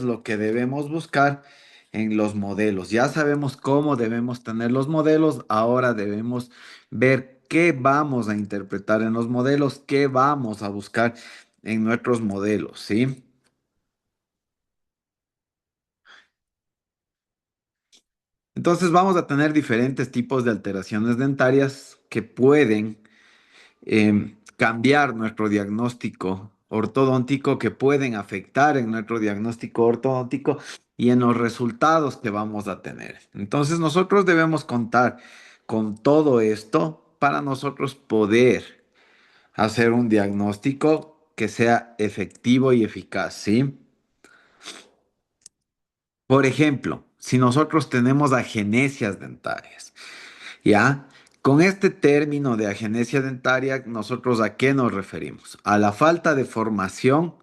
lo que debemos buscar en los modelos. Ya sabemos cómo debemos tener los modelos, ahora debemos ver qué vamos a interpretar en los modelos, qué vamos a buscar en nuestros modelos, ¿sí? Entonces vamos a tener diferentes tipos de alteraciones dentarias que pueden cambiar nuestro diagnóstico ortodóntico, que pueden afectar en nuestro diagnóstico ortodóntico y en los resultados que vamos a tener. Entonces nosotros debemos contar con todo esto para nosotros poder hacer un diagnóstico que sea efectivo y eficaz, ¿sí? Por ejemplo, si nosotros tenemos agenesias dentarias, ¿ya? Con este término de agenesia dentaria, ¿nosotros a qué nos referimos? A la falta de formación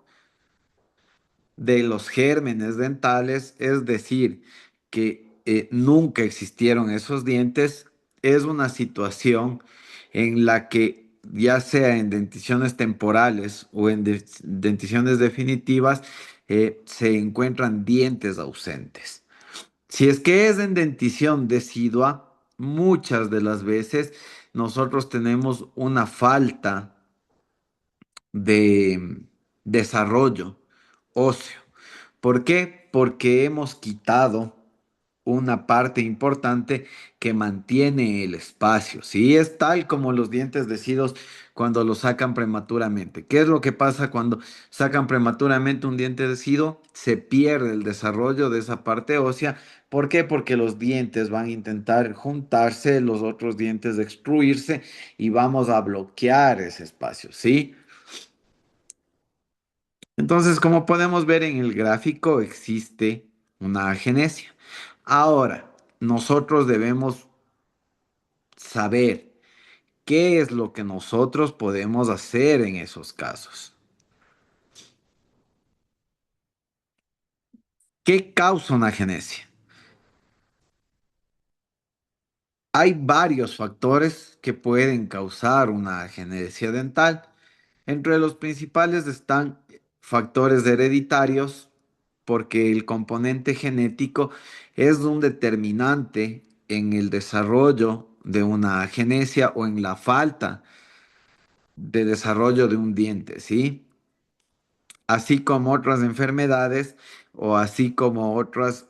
de los gérmenes dentales, es decir, que nunca existieron esos dientes, es una situación en la que ya sea en denticiones temporales o en denticiones definitivas, se encuentran dientes ausentes. Si es que es en dentición decidua, muchas de las veces nosotros tenemos una falta de desarrollo óseo. ¿Por qué? Porque hemos quitado una parte importante que mantiene el espacio. Sí, es tal como los dientes decidos cuando los sacan prematuramente. ¿Qué es lo que pasa cuando sacan prematuramente un diente deciduo? Se pierde el desarrollo de esa parte ósea. ¿Por qué? Porque los dientes van a intentar juntarse, los otros dientes extruirse y vamos a bloquear ese espacio, ¿sí? Entonces, como podemos ver en el gráfico, existe una agenesia. Ahora, nosotros debemos saber qué es lo que nosotros podemos hacer en esos casos. ¿Qué causa una agenesia? Hay varios factores que pueden causar una agenesia dental. Entre los principales están factores hereditarios, porque el componente genético es un determinante en el desarrollo de una agenesia o en la falta de desarrollo de un diente, ¿sí? Así como otras enfermedades o así como otras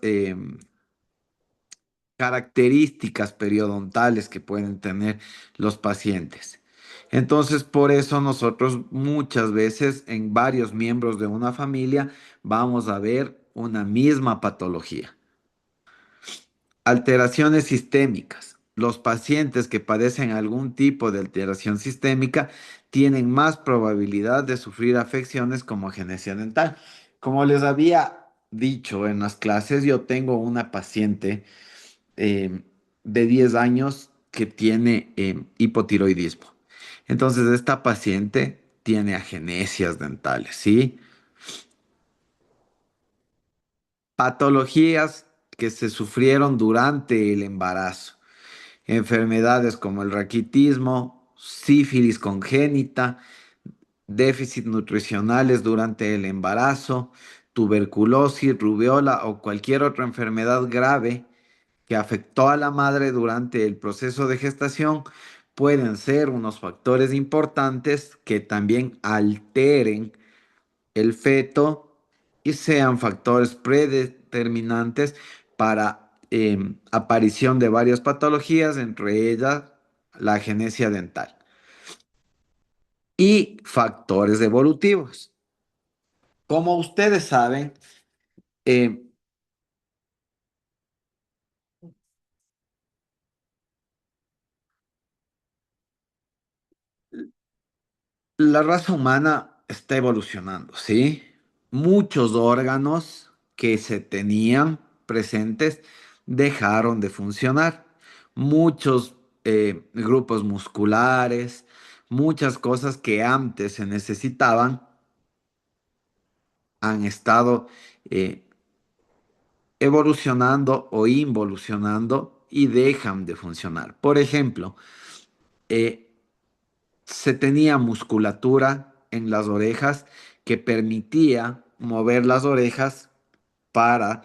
características periodontales que pueden tener los pacientes. Entonces, por eso nosotros muchas veces en varios miembros de una familia vamos a ver una misma patología. Alteraciones sistémicas. Los pacientes que padecen algún tipo de alteración sistémica tienen más probabilidad de sufrir afecciones como agenesia dental. Como les había dicho en las clases, yo tengo una paciente eh, de 10 años que tiene hipotiroidismo. Entonces, esta paciente tiene agenesias dentales, ¿sí? Patologías que se sufrieron durante el embarazo. Enfermedades como el raquitismo, sífilis congénita, déficit nutricionales durante el embarazo, tuberculosis, rubiola o cualquier otra enfermedad grave que afectó a la madre durante el proceso de gestación pueden ser unos factores importantes que también alteren el feto y sean factores predeterminantes para aparición de varias patologías, entre ellas la agenesia dental. Y factores evolutivos. Como ustedes saben, eh, la raza humana está evolucionando, ¿sí? Muchos órganos que se tenían presentes dejaron de funcionar. Muchos grupos musculares, muchas cosas que antes se necesitaban han estado eh, evolucionando o involucionando y dejan de funcionar. Por ejemplo, eh, se tenía musculatura en las orejas que permitía mover las orejas para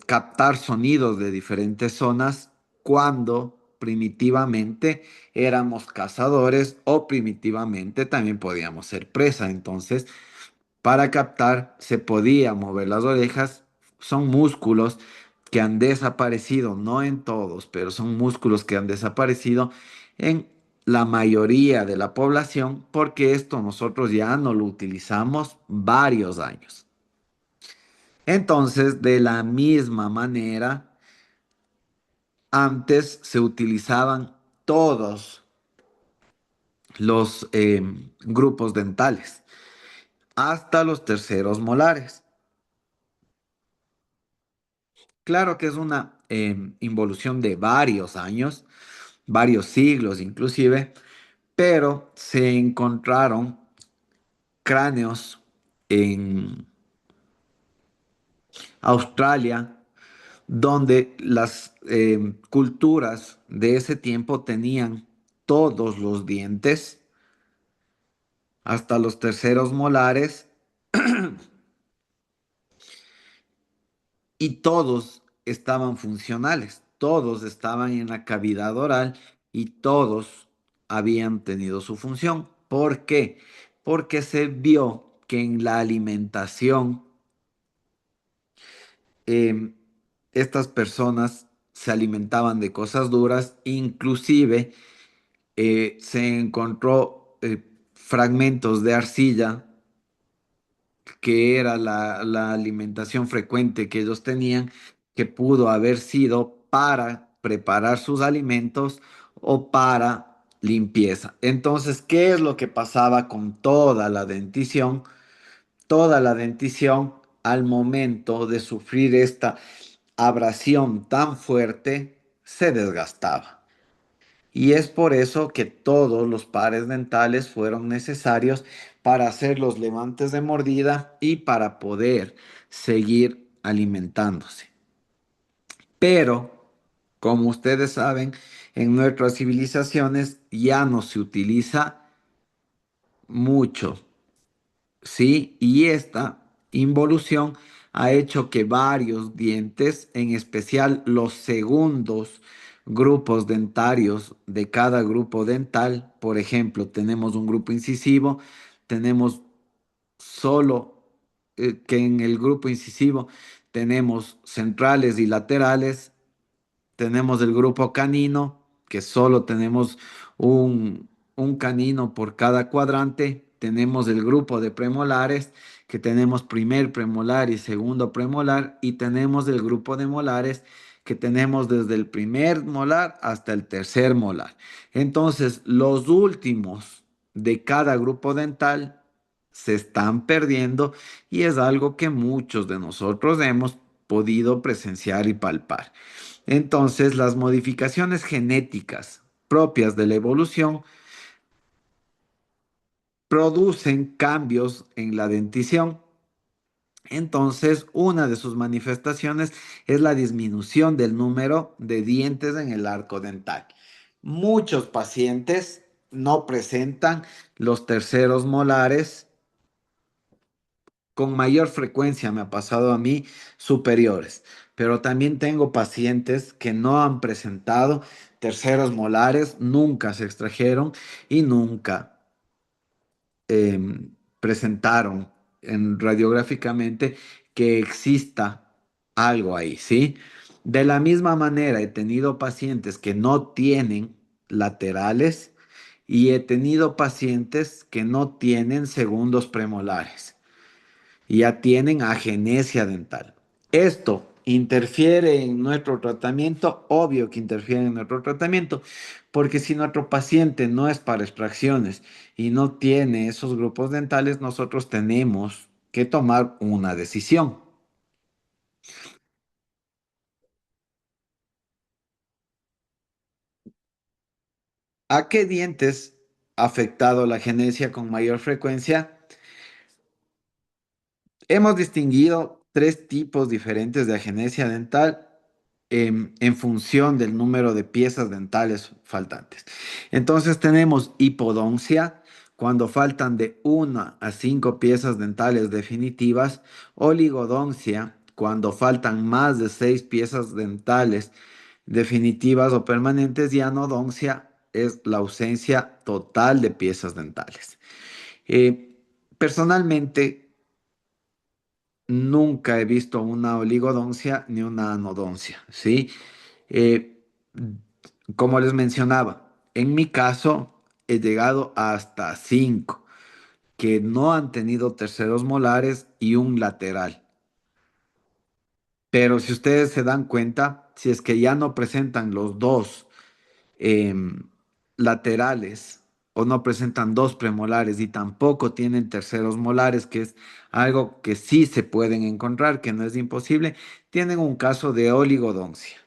captar sonidos de diferentes zonas cuando primitivamente éramos cazadores o primitivamente también podíamos ser presa. Entonces, para captar se podía mover las orejas. Son músculos que han desaparecido, no en todos, pero son músculos que han desaparecido en la mayoría de la población porque esto nosotros ya no lo utilizamos varios años. Entonces, de la misma manera, antes se utilizaban todos los grupos dentales, hasta los terceros molares. Claro que es una involución de varios años, varios siglos inclusive, pero se encontraron cráneos en Australia donde las culturas de ese tiempo tenían todos los dientes hasta los terceros molares y todos estaban funcionales, todos estaban en la cavidad oral y todos habían tenido su función. ¿Por qué? Porque se vio que en la alimentación em, estas personas se alimentaban de cosas duras, inclusive se encontró fragmentos de arcilla que era la alimentación frecuente que ellos tenían, que pudo haber sido para preparar sus alimentos o para limpieza. Entonces, ¿qué es lo que pasaba con toda la dentición? Toda la dentición al momento de sufrir esta abrasión tan fuerte se desgastaba. Y es por eso que todos los pares dentales fueron necesarios para hacer los levantes de mordida y para poder seguir alimentándose. Pero, como ustedes saben, en nuestras civilizaciones ya no se utiliza mucho. Sí, y esta involución ha hecho que varios dientes, en especial los segundos grupos dentarios de cada grupo dental, por ejemplo, tenemos un grupo incisivo, tenemos solo que en el grupo incisivo tenemos centrales y laterales, tenemos el grupo canino, que solo tenemos un canino por cada cuadrante. Tenemos el grupo de premolares, que tenemos primer premolar y segundo premolar. Y tenemos el grupo de molares, que tenemos desde el primer molar hasta el tercer molar. Entonces, los últimos de cada grupo dental se están perdiendo y es algo que muchos de nosotros hemos podido presenciar y palpar. Entonces, las modificaciones genéticas propias de la evolución producen cambios en la dentición. Entonces, una de sus manifestaciones es la disminución del número de dientes en el arco dental. Muchos pacientes no presentan los terceros molares con mayor frecuencia, me ha pasado a mí, superiores. Pero también tengo pacientes que no han presentado terceros molares, nunca se extrajeron y nunca presentaron radiográficamente que exista algo ahí, ¿sí? De la misma manera, he tenido pacientes que no tienen laterales y he tenido pacientes que no tienen segundos premolares, ya tienen agenesia dental. Esto interfiere en nuestro tratamiento, obvio que interfiere en nuestro tratamiento, porque si nuestro paciente no es para extracciones y no tiene esos grupos dentales, nosotros tenemos que tomar una decisión. ¿A qué dientes ha afectado la agenesia con mayor frecuencia? Hemos distinguido tres tipos diferentes de agenesia dental en función del número de piezas dentales faltantes. Entonces tenemos hipodoncia, cuando faltan de una a 5 piezas dentales definitivas, oligodoncia, cuando faltan más de 6 piezas dentales definitivas o permanentes, y anodoncia es la ausencia total de piezas dentales. Eh, Personalmente, nunca he visto una oligodoncia ni una anodoncia, ¿sí? Eh, Como les mencionaba, en mi caso he llegado hasta 5 que no han tenido terceros molares y un lateral. Pero si ustedes se dan cuenta, si es que ya no presentan los dos em, laterales o no presentan dos premolares y tampoco tienen terceros molares, que es algo que sí se pueden encontrar, que no es imposible, tienen un caso de oligodoncia.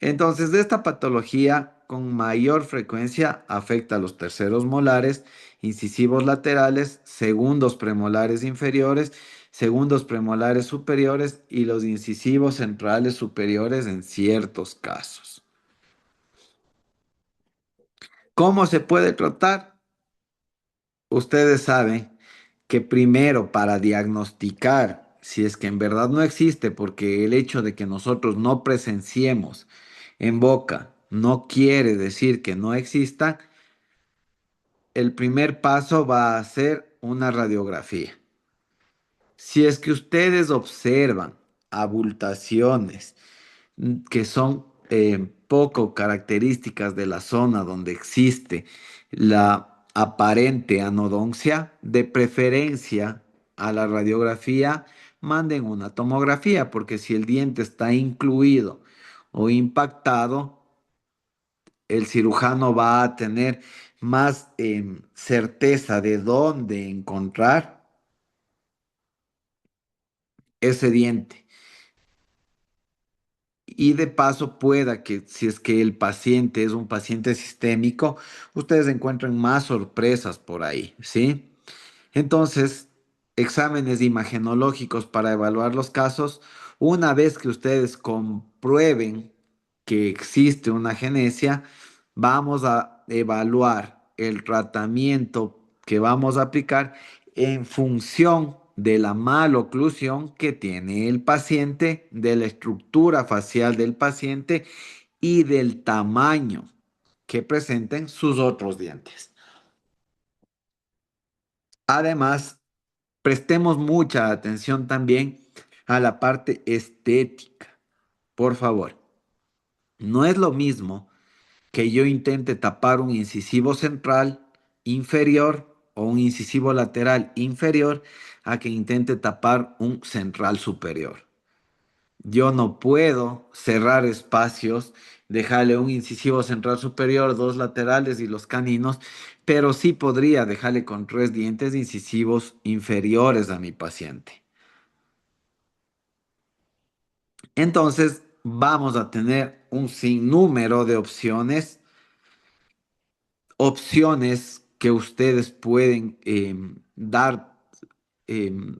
Entonces, esta patología con mayor frecuencia afecta a los terceros molares, incisivos laterales, segundos premolares inferiores, segundos premolares superiores y los incisivos centrales superiores en ciertos casos. ¿Cómo se puede tratar? Ustedes saben que primero para diagnosticar si es que en verdad no existe, porque el hecho de que nosotros no presenciemos en boca no quiere decir que no exista, el primer paso va a ser una radiografía. Si es que ustedes observan abultaciones que son poco características de la zona donde existe la aparente anodoncia, de preferencia a la radiografía, manden una tomografía, porque si el diente está incluido o impactado, el cirujano va a tener más certeza de dónde encontrar ese diente. Y de paso pueda que si es que el paciente es un paciente sistémico, ustedes encuentren más sorpresas por ahí, ¿sí? Entonces, exámenes imagenológicos para evaluar los casos, una vez que ustedes comprueben que existe una agenesia, vamos a evaluar el tratamiento que vamos a aplicar en función de la maloclusión que tiene el paciente, de la estructura facial del paciente y del tamaño que presenten sus otros dientes. Además, prestemos mucha atención también a la parte estética. Por favor, no es lo mismo que yo intente tapar un incisivo central inferior o un incisivo lateral inferior a que intente tapar un central superior. Yo no puedo cerrar espacios, dejarle un incisivo central superior, dos laterales y los caninos, pero sí podría dejarle con 3 dientes incisivos inferiores a mi paciente. Entonces, vamos a tener un sinnúmero de opciones que ustedes pueden dar em,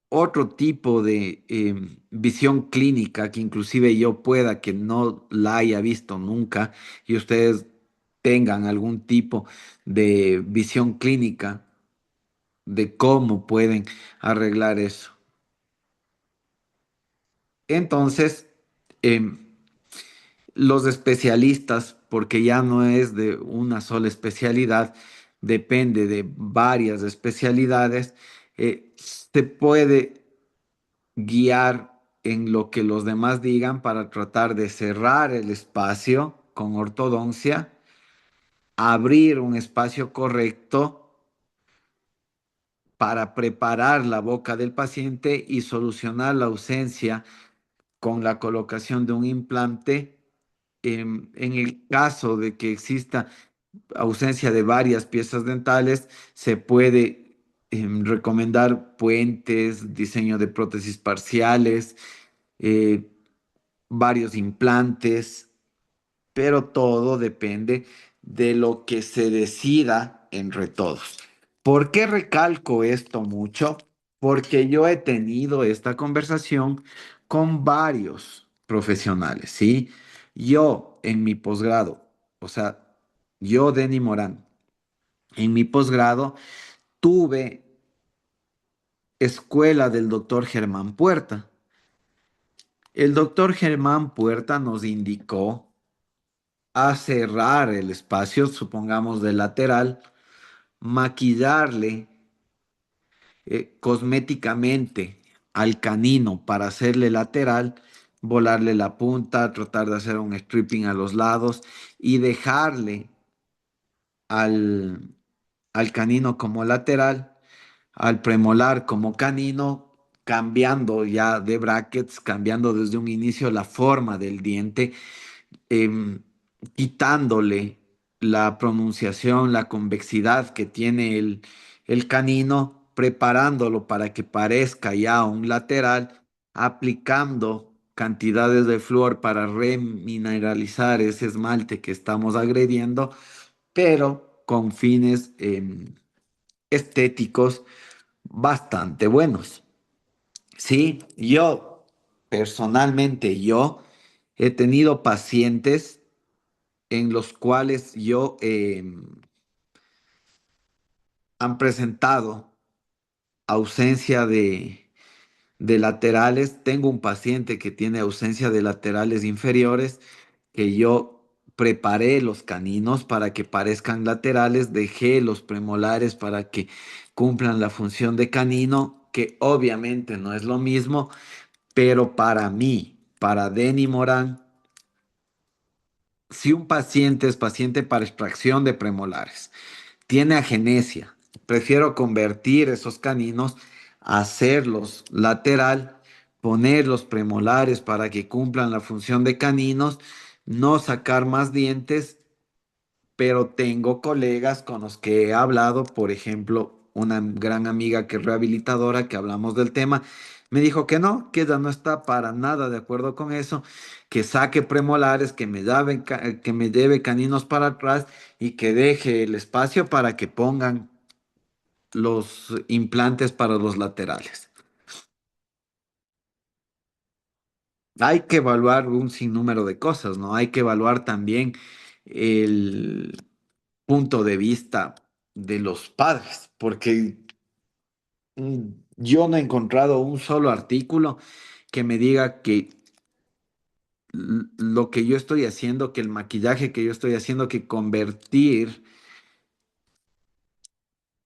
otro tipo de visión clínica que inclusive yo pueda que no la haya visto nunca y ustedes tengan algún tipo de visión clínica de cómo pueden arreglar eso. Entonces, em, los especialistas, porque ya no es de una sola especialidad, depende de varias especialidades, se puede guiar en lo que los demás digan para tratar de cerrar el espacio con ortodoncia, abrir un espacio correcto para preparar la boca del paciente y solucionar la ausencia con la colocación de un implante. En el caso de que exista ausencia de varias piezas dentales, se puede recomendar puentes, diseño de prótesis parciales, eh, varios implantes, pero todo depende de lo que se decida entre todos. ¿Por qué recalco esto mucho? Porque yo he tenido esta conversación con varios profesionales, ¿sí? Yo en mi posgrado O sea, yo, Denny Morán, en mi posgrado tuve escuela del doctor Germán Puerta. El doctor Germán Puerta nos indicó a cerrar el espacio, supongamos de lateral, maquillarle cosméticamente al canino para hacerle lateral, volarle la punta, tratar de hacer un stripping a los lados y dejarle al, al canino como lateral, al premolar como canino, cambiando ya de brackets, cambiando desde un inicio la forma del diente, em, quitándole la pronunciación, la convexidad que tiene el canino, preparándolo para que parezca ya un lateral, aplicando cantidades de flúor para remineralizar ese esmalte que estamos agrediendo, pero con fines estéticos bastante buenos. Sí, yo personalmente, yo he tenido pacientes en los cuales yo han presentado ausencia de laterales. Tengo un paciente que tiene ausencia de laterales inferiores, que yo preparé los caninos para que parezcan laterales, dejé los premolares para que cumplan la función de canino, que obviamente no es lo mismo, pero para mí, para Denny Morán, si un paciente es paciente para extracción de premolares, tiene agenesia, prefiero convertir esos caninos, hacerlos lateral, poner los premolares para que cumplan la función de caninos, no sacar más dientes, pero tengo colegas con los que he hablado, por ejemplo, una gran amiga que es rehabilitadora, que hablamos del tema, me dijo que ella no está para nada de acuerdo con eso, que saque premolares, que me lleve caninos para atrás y que deje el espacio para que pongan los implantes para los laterales. Hay que evaluar un sinnúmero de cosas, ¿no? Hay que evaluar también el punto de vista de los padres, porque yo no he encontrado un solo artículo que me diga que lo que yo estoy haciendo, que el maquillaje que yo estoy haciendo, que convertir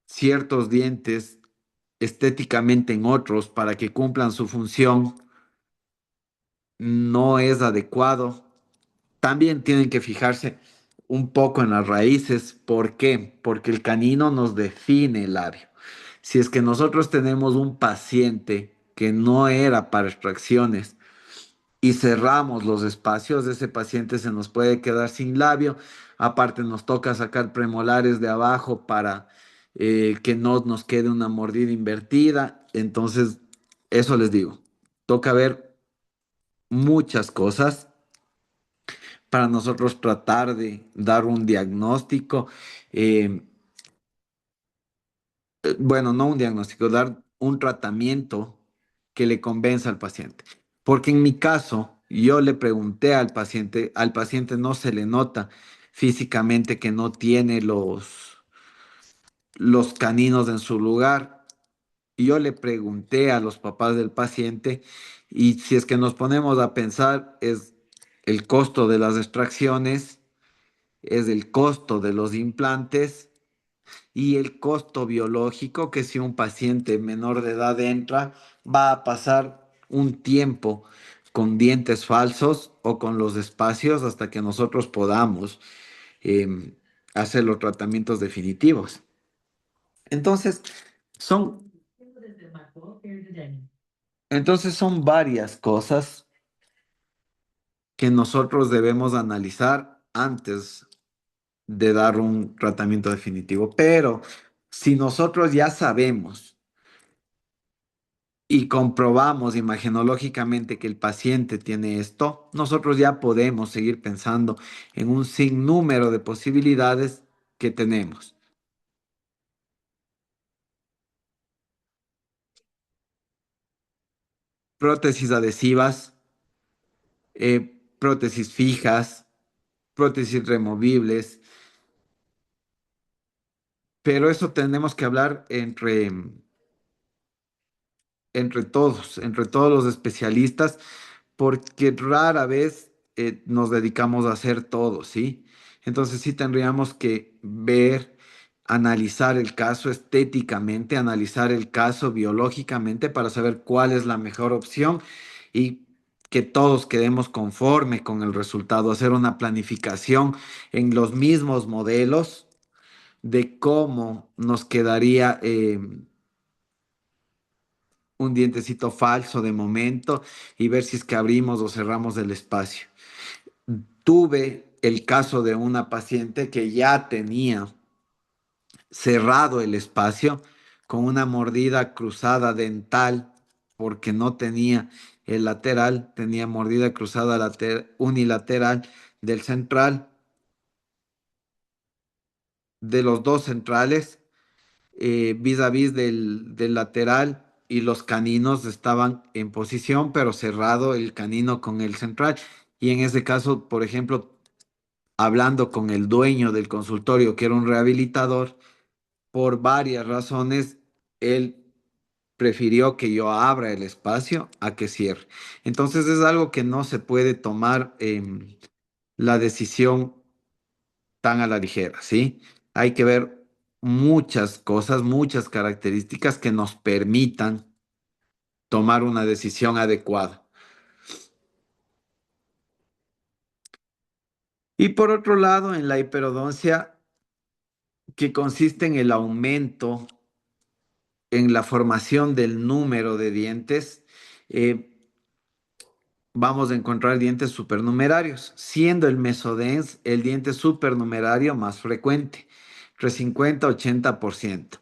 ciertos dientes estéticamente en otros para que cumplan su función no es adecuado. También tienen que fijarse un poco en las raíces. ¿Por qué? Porque el canino nos define el labio. Si es que nosotros tenemos un paciente que no era para extracciones y cerramos los espacios, ese paciente se nos puede quedar sin labio. Aparte nos toca sacar premolares de abajo para que no nos quede una mordida invertida. Entonces, eso les digo. Toca ver muchas cosas para nosotros tratar de dar un diagnóstico, eh, bueno, no un diagnóstico, dar un tratamiento que le convenza al paciente. Porque en mi caso, yo le pregunté al paciente no se le nota físicamente que no tiene los caninos en su lugar. Y yo le pregunté a los papás del paciente y si es que nos ponemos a pensar es el costo de las extracciones, es el costo de los implantes y el costo biológico que si un paciente menor de edad entra, va a pasar un tiempo con dientes falsos o con los espacios hasta que nosotros podamos em, hacer los tratamientos definitivos. Entonces, son, entonces son varias cosas que nosotros debemos analizar antes de dar un tratamiento definitivo. Pero si nosotros ya sabemos y comprobamos imagenológicamente que el paciente tiene esto, nosotros ya podemos seguir pensando en un sinnúmero de posibilidades que tenemos. Prótesis adhesivas, prótesis fijas, prótesis removibles, pero eso tenemos que hablar entre todos los especialistas, porque rara vez nos dedicamos a hacer todo, ¿sí? Entonces sí tendríamos que ver, analizar el caso estéticamente, analizar el caso biológicamente para saber cuál es la mejor opción y que todos quedemos conforme con el resultado, hacer una planificación en los mismos modelos de cómo nos quedaría un dientecito falso de momento y ver si es que abrimos o cerramos el espacio. Tuve el caso de una paciente que ya tenía cerrado el espacio con una mordida cruzada dental porque no tenía el lateral, tenía mordida cruzada unilateral del central, de los dos centrales, vis a vis del lateral, y los caninos estaban en posición, pero cerrado el canino con el central. Y en ese caso, por ejemplo, hablando con el dueño del consultorio, que era un rehabilitador, por varias razones, él prefirió que yo abra el espacio a que cierre. Entonces es algo que no se puede tomar la decisión tan a la ligera, ¿sí? Hay que ver muchas cosas, muchas características que nos permitan tomar una decisión adecuada. Y por otro lado, en la hiperodoncia, que consiste en el aumento en la formación del número de dientes, eh, vamos a encontrar dientes supernumerarios, siendo el mesodens el diente supernumerario más frecuente, entre 50 y 80%.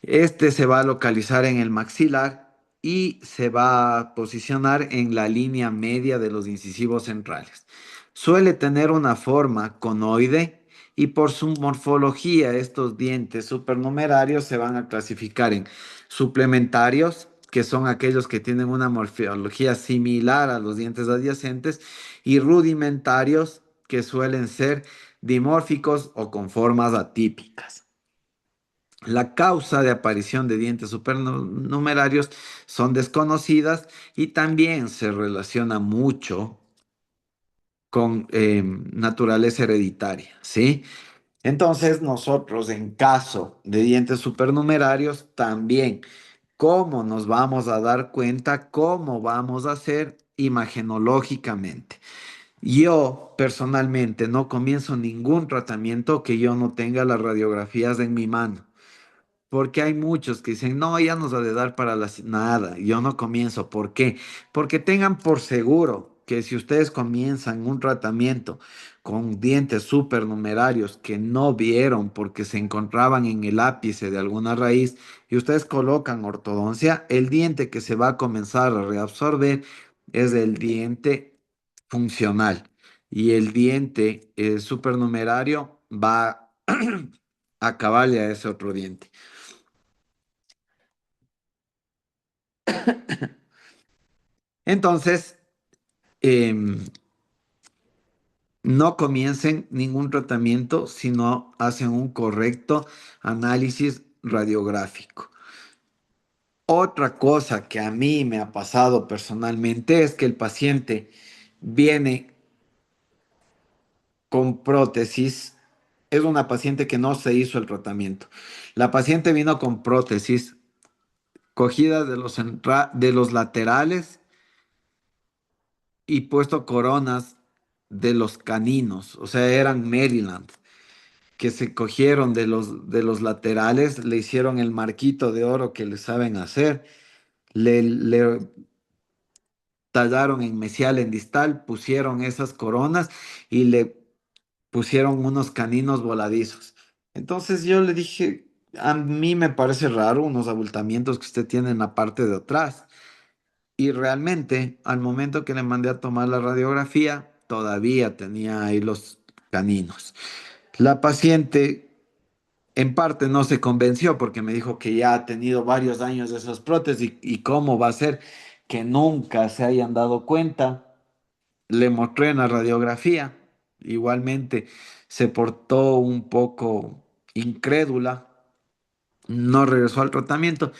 Este se va a localizar en el maxilar y se va a posicionar en la línea media de los incisivos centrales. Suele tener una forma conoide y por su morfología estos dientes supernumerarios se van a clasificar en suplementarios, que son aquellos que tienen una morfología similar a los dientes adyacentes, y rudimentarios, que suelen ser dimórficos o con formas atípicas. La causa de aparición de dientes supernumerarios son desconocidas y también se relaciona mucho con naturaleza hereditaria, ¿sí? Entonces nosotros en caso de dientes supernumerarios también, ¿cómo nos vamos a dar cuenta? ¿Cómo vamos a hacer imagenológicamente? Yo personalmente no comienzo ningún tratamiento que yo no tenga las radiografías en mi mano. Porque hay muchos que dicen, no, ya nos ha de dar para las... Nada, yo no comienzo. ¿Por qué? Porque tengan por seguro que si ustedes comienzan un tratamiento con dientes supernumerarios que no vieron porque se encontraban en el ápice de alguna raíz y ustedes colocan ortodoncia, el diente que se va a comenzar a reabsorber es el diente funcional. Y el diente supernumerario va a acabarle a ese otro diente. Entonces, em, no comiencen ningún tratamiento si no hacen un correcto análisis radiográfico. Otra cosa que a mí me ha pasado personalmente es que el paciente viene con prótesis. Es una paciente que no se hizo el tratamiento. La paciente vino con prótesis cogida de los laterales y puesto coronas de los caninos, o sea, eran Maryland, que se cogieron de los laterales, le hicieron el marquito de oro que le saben hacer, le tallaron en mesial, en distal, pusieron esas coronas y le pusieron unos caninos voladizos. Entonces yo le dije, a mí me parece raro unos abultamientos que usted tiene en la parte de atrás. Y realmente, al momento que le mandé a tomar la radiografía, todavía tenía ahí los caninos. La paciente en parte no se convenció porque me dijo que ya ha tenido varios años de esas prótesis y cómo va a ser que nunca se hayan dado cuenta. Le mostré en la radiografía igualmente se portó un poco incrédula, no regresó al tratamiento,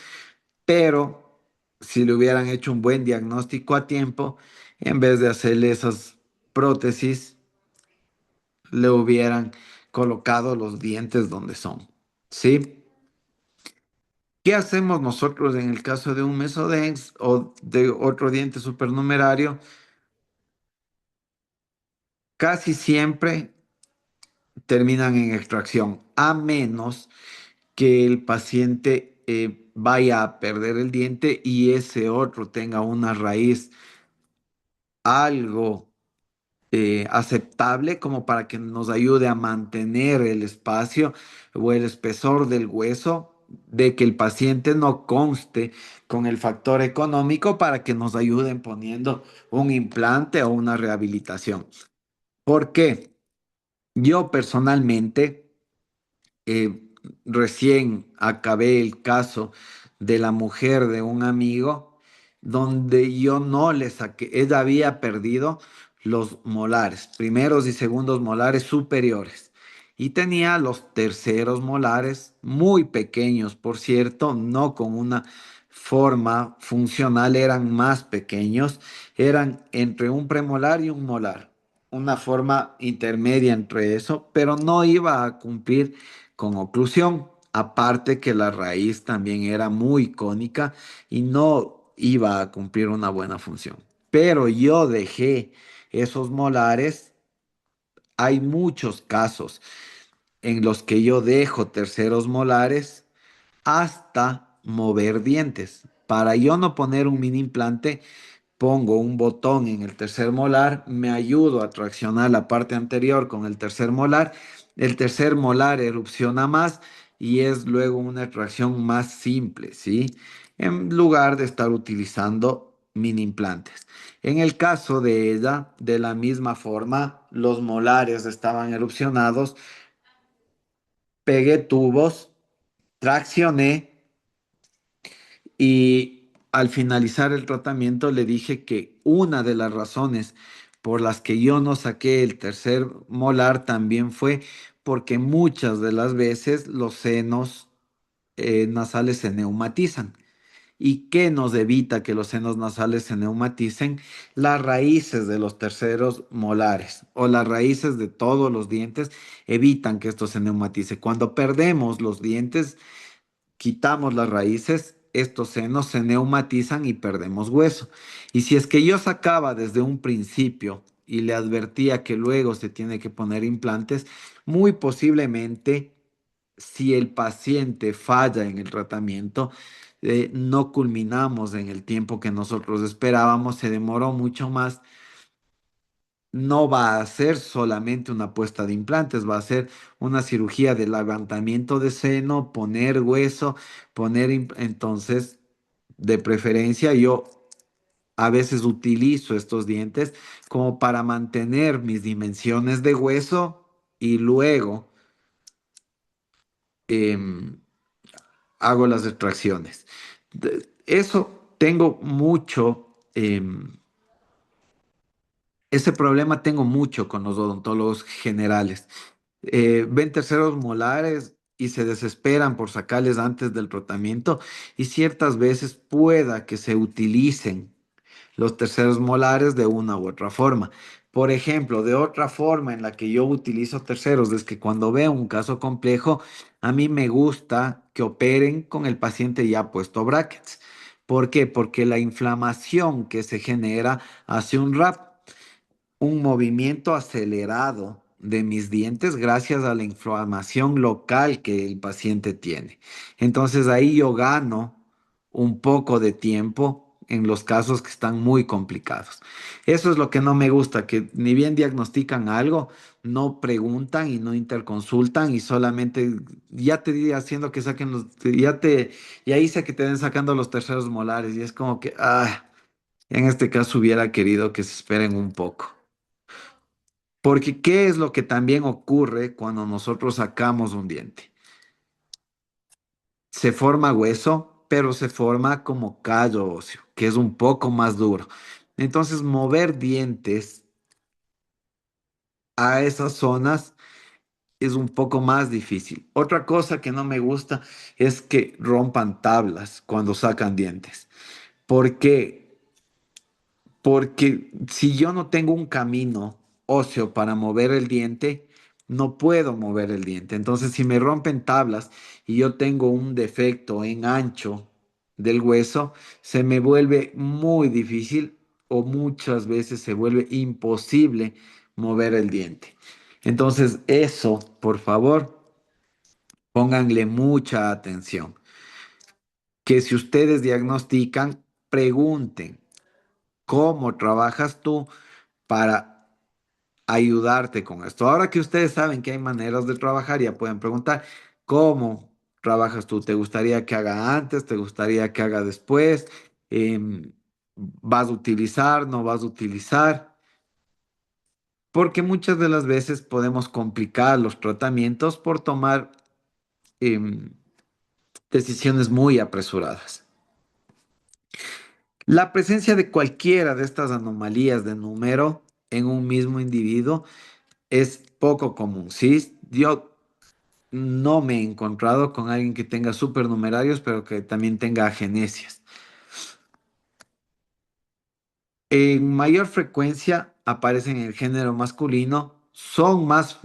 pero si le hubieran hecho un buen diagnóstico a tiempo, en vez de hacerle esas prótesis, le hubieran colocado los dientes donde son. ¿Sí? ¿Qué hacemos nosotros en el caso de un mesodenx o de otro diente supernumerario? Casi siempre terminan en extracción, a menos que el paciente vaya a perder el diente y ese otro tenga una raíz algo aceptable como para que nos ayude a mantener el espacio o el espesor del hueso, de que el paciente no conste con el factor económico para que nos ayuden poniendo un implante o una rehabilitación. ¿Por qué? Yo personalmente eh, recién acabé el caso de la mujer de un amigo donde yo no le saqué, ella había perdido los molares, primeros y segundos molares superiores, y tenía los terceros molares muy pequeños, por cierto, no con una forma funcional, eran más pequeños, eran entre un premolar y un molar, una forma intermedia entre eso, pero no iba a cumplir con oclusión. Aparte que la raíz también era muy cónica y no iba a cumplir una buena función. Pero yo dejé esos molares. Hay muchos casos en los que yo dejo terceros molares hasta mover dientes. Para yo no poner un mini implante, pongo un botón en el tercer molar, me ayudo a traccionar la parte anterior con el tercer molar erupciona más y es luego una tracción más simple, ¿sí? En lugar de estar utilizando mini implantes. En el caso de ella, de la misma forma, los molares estaban erupcionados, pegué tubos, traccioné y al finalizar el tratamiento le dije que una de las razones por las que yo no saqué el tercer molar también fue porque muchas de las veces los senos nasales se neumatizan. ¿Y qué nos evita que los senos nasales se neumaticen? Las raíces de los terceros molares o las raíces de todos los dientes evitan que esto se neumatice. Cuando perdemos los dientes, quitamos las raíces, estos senos se neumatizan y perdemos hueso. Y si es que yo sacaba desde un principio y le advertía que luego se tiene que poner implantes, muy posiblemente si el paciente falla en el tratamiento, no culminamos en el tiempo que nosotros esperábamos, se demoró mucho más, no va a ser solamente una puesta de implantes, va a ser una cirugía de levantamiento de seno, poner hueso, entonces, de preferencia, yo a veces utilizo estos dientes como para mantener mis dimensiones de hueso y luego em, hago las extracciones. Eso tengo mucho. Ese problema tengo mucho con los odontólogos generales. Ven terceros molares y se desesperan por sacarles antes del tratamiento y ciertas veces pueda que se utilicen los terceros molares de una u otra forma. Por ejemplo, de otra forma en la que yo utilizo terceros es que cuando veo un caso complejo, a mí me gusta que operen con el paciente ya puesto brackets. ¿Por qué? Porque la inflamación que se genera hace un movimiento acelerado de mis dientes gracias a la inflamación local que el paciente tiene. Entonces ahí yo gano un poco de tiempo en los casos que están muy complicados. Eso es lo que no me gusta, que ni bien diagnostican algo, no preguntan y no interconsultan y solamente ya te di haciendo que saquen ya hice que te den sacando los terceros molares y es como que, en este caso hubiera querido que se esperen un poco. Porque ¿qué es lo que también ocurre cuando nosotros sacamos un diente? Se forma hueso, pero se forma como callo óseo, que es un poco más duro. Entonces, mover dientes a esas zonas es un poco más difícil. Otra cosa que no me gusta es que rompan tablas cuando sacan dientes. ¿Por qué? Porque si yo no tengo un camino óseo para mover el diente, no puedo mover el diente. Entonces, si me rompen tablas y yo tengo un defecto en ancho del hueso, se me vuelve muy difícil o muchas veces se vuelve imposible mover el diente. Entonces, eso, por favor, pónganle mucha atención. Que si ustedes diagnostican, pregunten cómo trabajas tú para ayudarte con esto. Ahora que ustedes saben que hay maneras de trabajar, ya pueden preguntar, ¿cómo trabajas tú? ¿Te gustaría que haga antes? ¿Te gustaría que haga después? ¿Vas a utilizar? ¿No vas a utilizar? Porque muchas de las veces podemos complicar los tratamientos por tomar em, decisiones muy apresuradas. La presencia de cualquiera de estas anomalías de número en un mismo individuo es poco común, ¿sí? Yo no me he encontrado con alguien que tenga supernumerarios, pero que también tenga agenesias. En mayor frecuencia aparecen en el género masculino, son más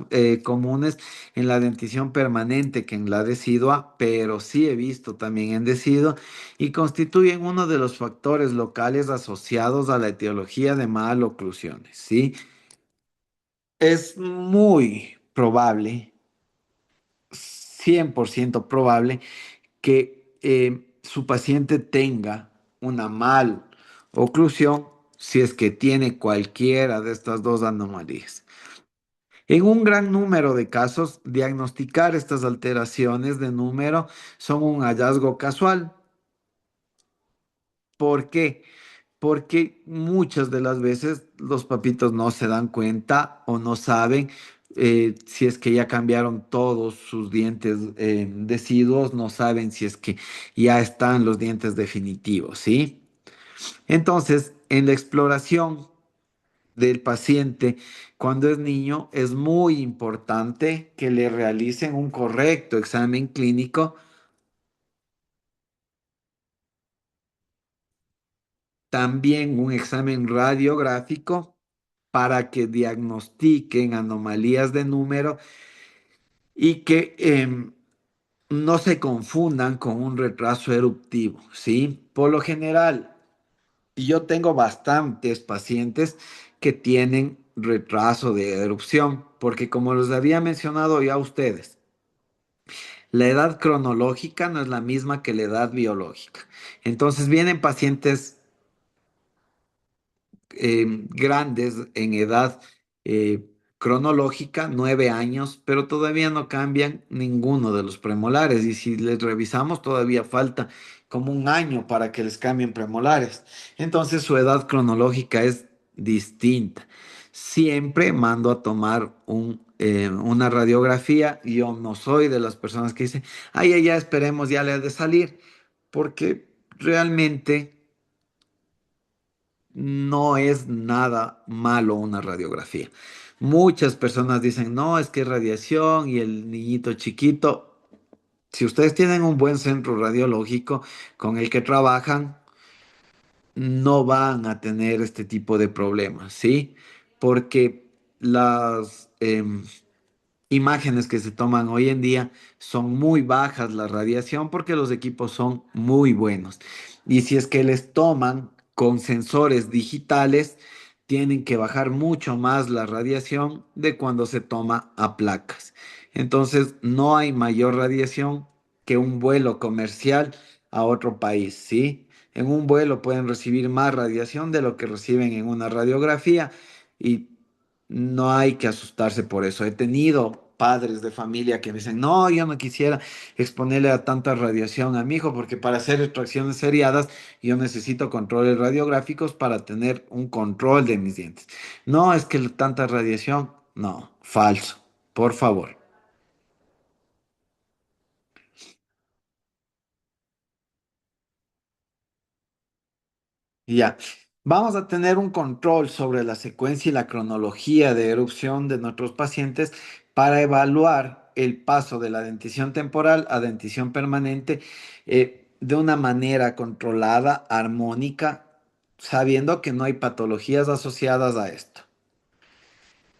comunes en la dentición permanente que en la decidua, pero sí he visto también en decidua y constituyen uno de los factores locales asociados a la etiología de maloclusiones, ¿sí? Es muy probable, 100% probable, que su paciente tenga una mal oclusión si es que tiene cualquiera de estas dos anomalías. En un gran número de casos, diagnosticar estas alteraciones de número son un hallazgo casual. ¿Por qué? Porque muchas de las veces los papitos no se dan cuenta o no saben si es que ya cambiaron todos sus dientes deciduos, no saben si es que ya están los dientes definitivos, ¿sí? Entonces, en la exploración del paciente cuando es niño, es muy importante que le realicen un correcto examen clínico, también un examen radiográfico para que diagnostiquen anomalías de número y que no se confundan con un retraso eruptivo, ¿sí? Por lo general, yo tengo bastantes pacientes que tienen retraso de erupción, porque como les había mencionado ya a ustedes, la edad cronológica no es la misma que la edad biológica. Entonces vienen pacientes grandes en edad eh, cronológica, 9 años, pero todavía no cambian ninguno de los premolares. Y si les revisamos, todavía falta como un año para que les cambien premolares. Entonces su edad cronológica es distinta. Siempre mando a tomar una radiografía. Yo no soy de las personas que dicen, ay, ya esperemos, ya le ha de salir, porque realmente no es nada malo una radiografía. Muchas personas dicen, no, es que es radiación y el niñito chiquito. Si ustedes tienen un buen centro radiológico con el que trabajan, no van a tener este tipo de problemas, ¿sí? Porque las imágenes que se toman hoy en día son muy bajas la radiación porque los equipos son muy buenos. Y si es que les toman con sensores digitales, tienen que bajar mucho más la radiación de cuando se toma a placas. Entonces, no hay mayor radiación que un vuelo comercial a otro país, ¿sí? En un vuelo pueden recibir más radiación de lo que reciben en una radiografía y no hay que asustarse por eso. He tenido padres de familia que me dicen, no, yo no quisiera exponerle a tanta radiación a mi hijo porque para hacer extracciones seriadas yo necesito controles radiográficos para tener un control de mis dientes. No, es que tanta radiación, no, falso, por favor. Ya. Vamos a tener un control sobre la secuencia y la cronología de erupción de nuestros pacientes para evaluar el paso de la dentición temporal a dentición permanente de una manera controlada, armónica, sabiendo que no hay patologías asociadas a esto.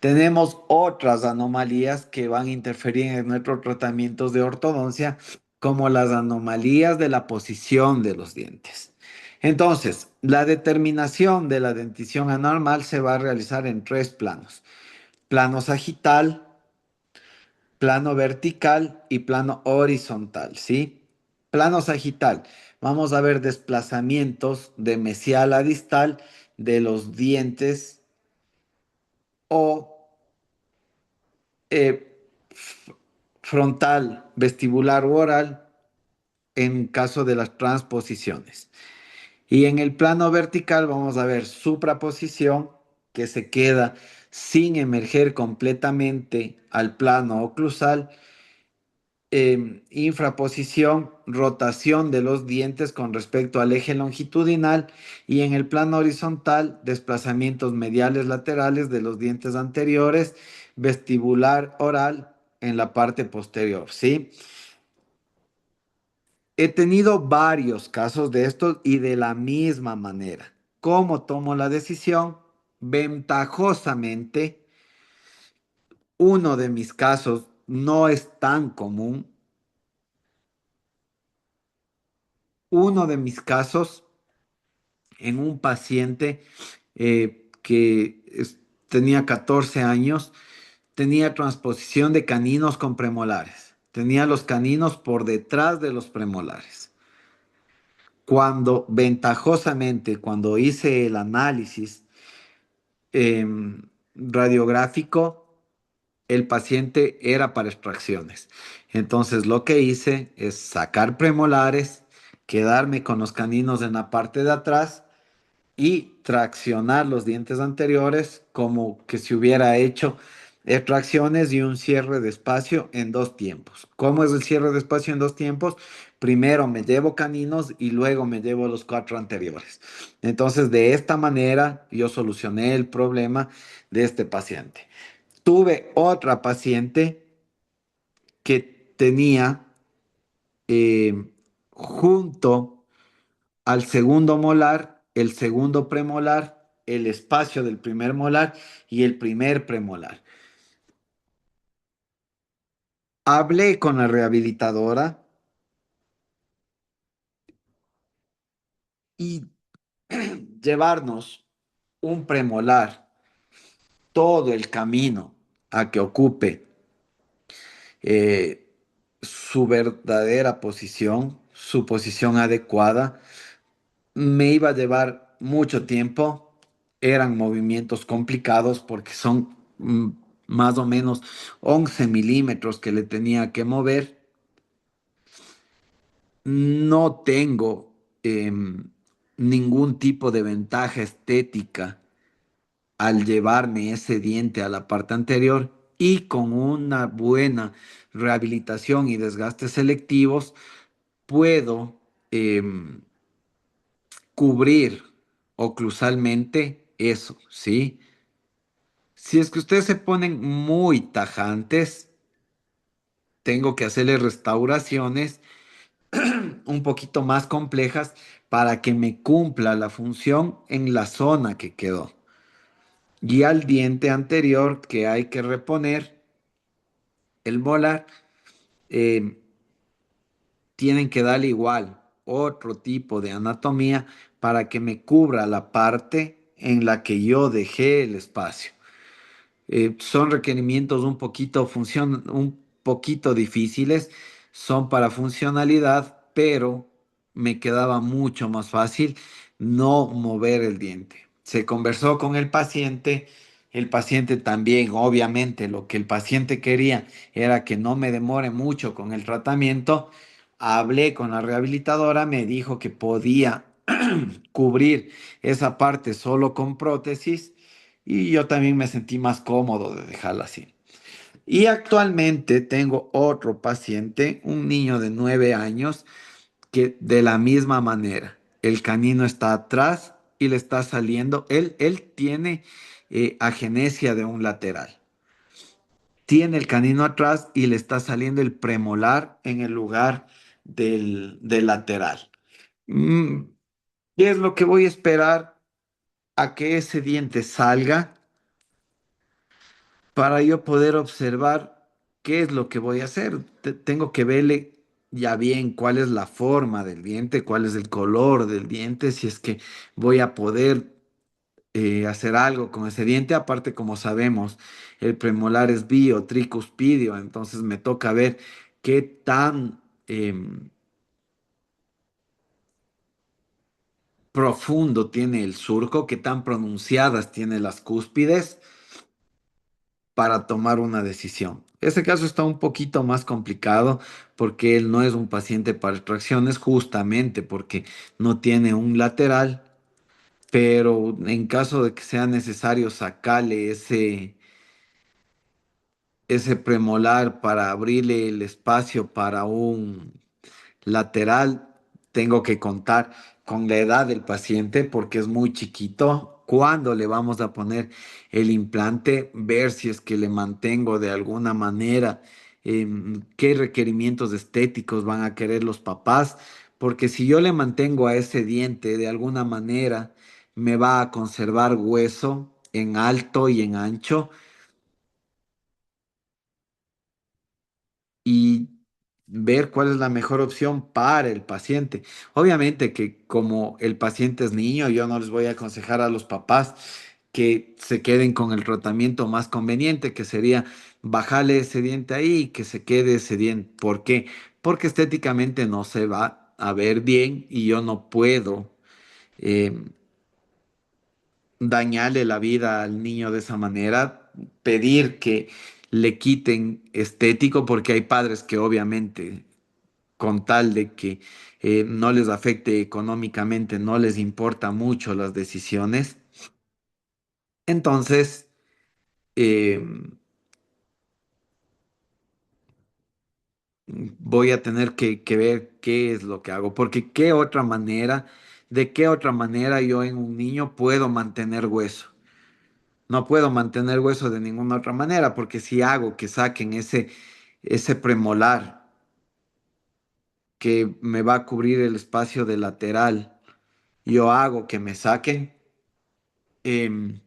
Tenemos otras anomalías que van a interferir en nuestros tratamientos de ortodoncia, como las anomalías de la posición de los dientes. Entonces, la determinación de la dentición anormal se va a realizar en tres planos: plano sagital, plano vertical y plano horizontal, ¿sí? Plano sagital. Vamos a ver desplazamientos de mesial a distal de los dientes o eh, frontal, vestibular u oral en caso de las transposiciones. Y en el plano vertical vamos a ver supraposición, que se queda sin emerger completamente al plano oclusal, infraposición, rotación de los dientes con respecto al eje longitudinal, y en el plano horizontal, desplazamientos mediales laterales de los dientes anteriores, vestibular oral en la parte posterior, ¿sí? He tenido varios casos de estos y de la misma manera. ¿Cómo tomo la decisión? Ventajosamente, uno de mis casos no es tan común. Uno de mis casos en un paciente tenía 14 años, tenía transposición de caninos con premolares. Tenía los caninos por detrás de los premolares. Cuando, ventajosamente, cuando hice el análisis radiográfico, el paciente era para extracciones. Entonces, lo que hice es sacar premolares, quedarme con los caninos en la parte de atrás y traccionar los dientes anteriores como que se hubiera hecho extracciones y un cierre de espacio en dos tiempos. ¿Cómo es el cierre de espacio en dos tiempos? Primero me llevo caninos y luego me llevo los cuatro anteriores. Entonces, de esta manera yo solucioné el problema de este paciente. Tuve otra paciente que tenía junto al segundo molar, el segundo premolar, el espacio del primer molar y el primer premolar. Hablé con la rehabilitadora y llevarnos un premolar todo el camino a que ocupe eh, su verdadera posición, su posición adecuada, me iba a llevar mucho tiempo. Eran movimientos complicados porque son más o menos 11 milímetros que le tenía que mover. No tengo ningún tipo de ventaja estética al llevarme ese diente a la parte anterior, y con una buena rehabilitación y desgastes selectivos puedo em, cubrir oclusalmente eso, ¿sí? Si es que ustedes se ponen muy tajantes, tengo que hacerle restauraciones un poquito más complejas para que me cumpla la función en la zona que quedó. Y al diente anterior que hay que reponer, el molar, eh, tienen que darle igual otro tipo de anatomía para que me cubra la parte en la que yo dejé el espacio. Son requerimientos un poquito difíciles, son para funcionalidad, pero me quedaba mucho más fácil no mover el diente. Se conversó con el paciente también, obviamente, lo que el paciente quería era que no me demore mucho con el tratamiento. Hablé con la rehabilitadora, me dijo que podía cubrir esa parte solo con prótesis, y yo también me sentí más cómodo de dejarla así. Y actualmente tengo otro paciente, un niño de 9 años, que de la misma manera, el canino está atrás, y le está saliendo, él tiene agenesia de un lateral. Tiene el canino atrás y le está saliendo el premolar en el lugar del lateral. Mm, ¿Qué es lo que voy a esperar a que ese diente salga para yo poder observar qué es lo que voy a hacer? Tengo que verle ya bien cuál es la forma del diente, cuál es el color del diente, si es que voy a poder hacer algo con ese diente. Aparte, como sabemos, el premolar es tricuspidio, entonces me toca ver qué tan profundo tiene el surco, qué tan pronunciadas tiene las cúspides para tomar una decisión. Ese caso está un poquito más complicado porque él no es un paciente para extracciones, justamente porque no tiene un lateral, pero en caso de que sea necesario sacarle ese premolar para abrirle el espacio para un lateral, tengo que contar con la edad del paciente porque es muy chiquito. Cuándo le vamos a poner el implante, ver si es que le mantengo de alguna manera, qué requerimientos estéticos van a querer los papás, porque si yo le mantengo a ese diente de alguna manera, me va a conservar hueso en alto y en ancho y ver cuál es la mejor opción para el paciente. Obviamente que como el paciente es niño, yo no les voy a aconsejar a los papás que se queden con el tratamiento más conveniente, que sería bajarle ese diente ahí y que se quede ese diente. ¿Por qué? Porque estéticamente no se va a ver bien y yo no puedo eh, dañarle la vida al niño de esa manera, pedir que le quiten estético, porque hay padres que obviamente con tal de que no les afecte económicamente, no les importa mucho las decisiones. Entonces, eh, voy a tener que ver qué es lo que hago, porque de qué otra manera yo en un niño puedo mantener hueso. No puedo mantener hueso de ninguna otra manera, porque si hago que saquen ese premolar que me va a cubrir el espacio de lateral, yo hago que me saquen. em,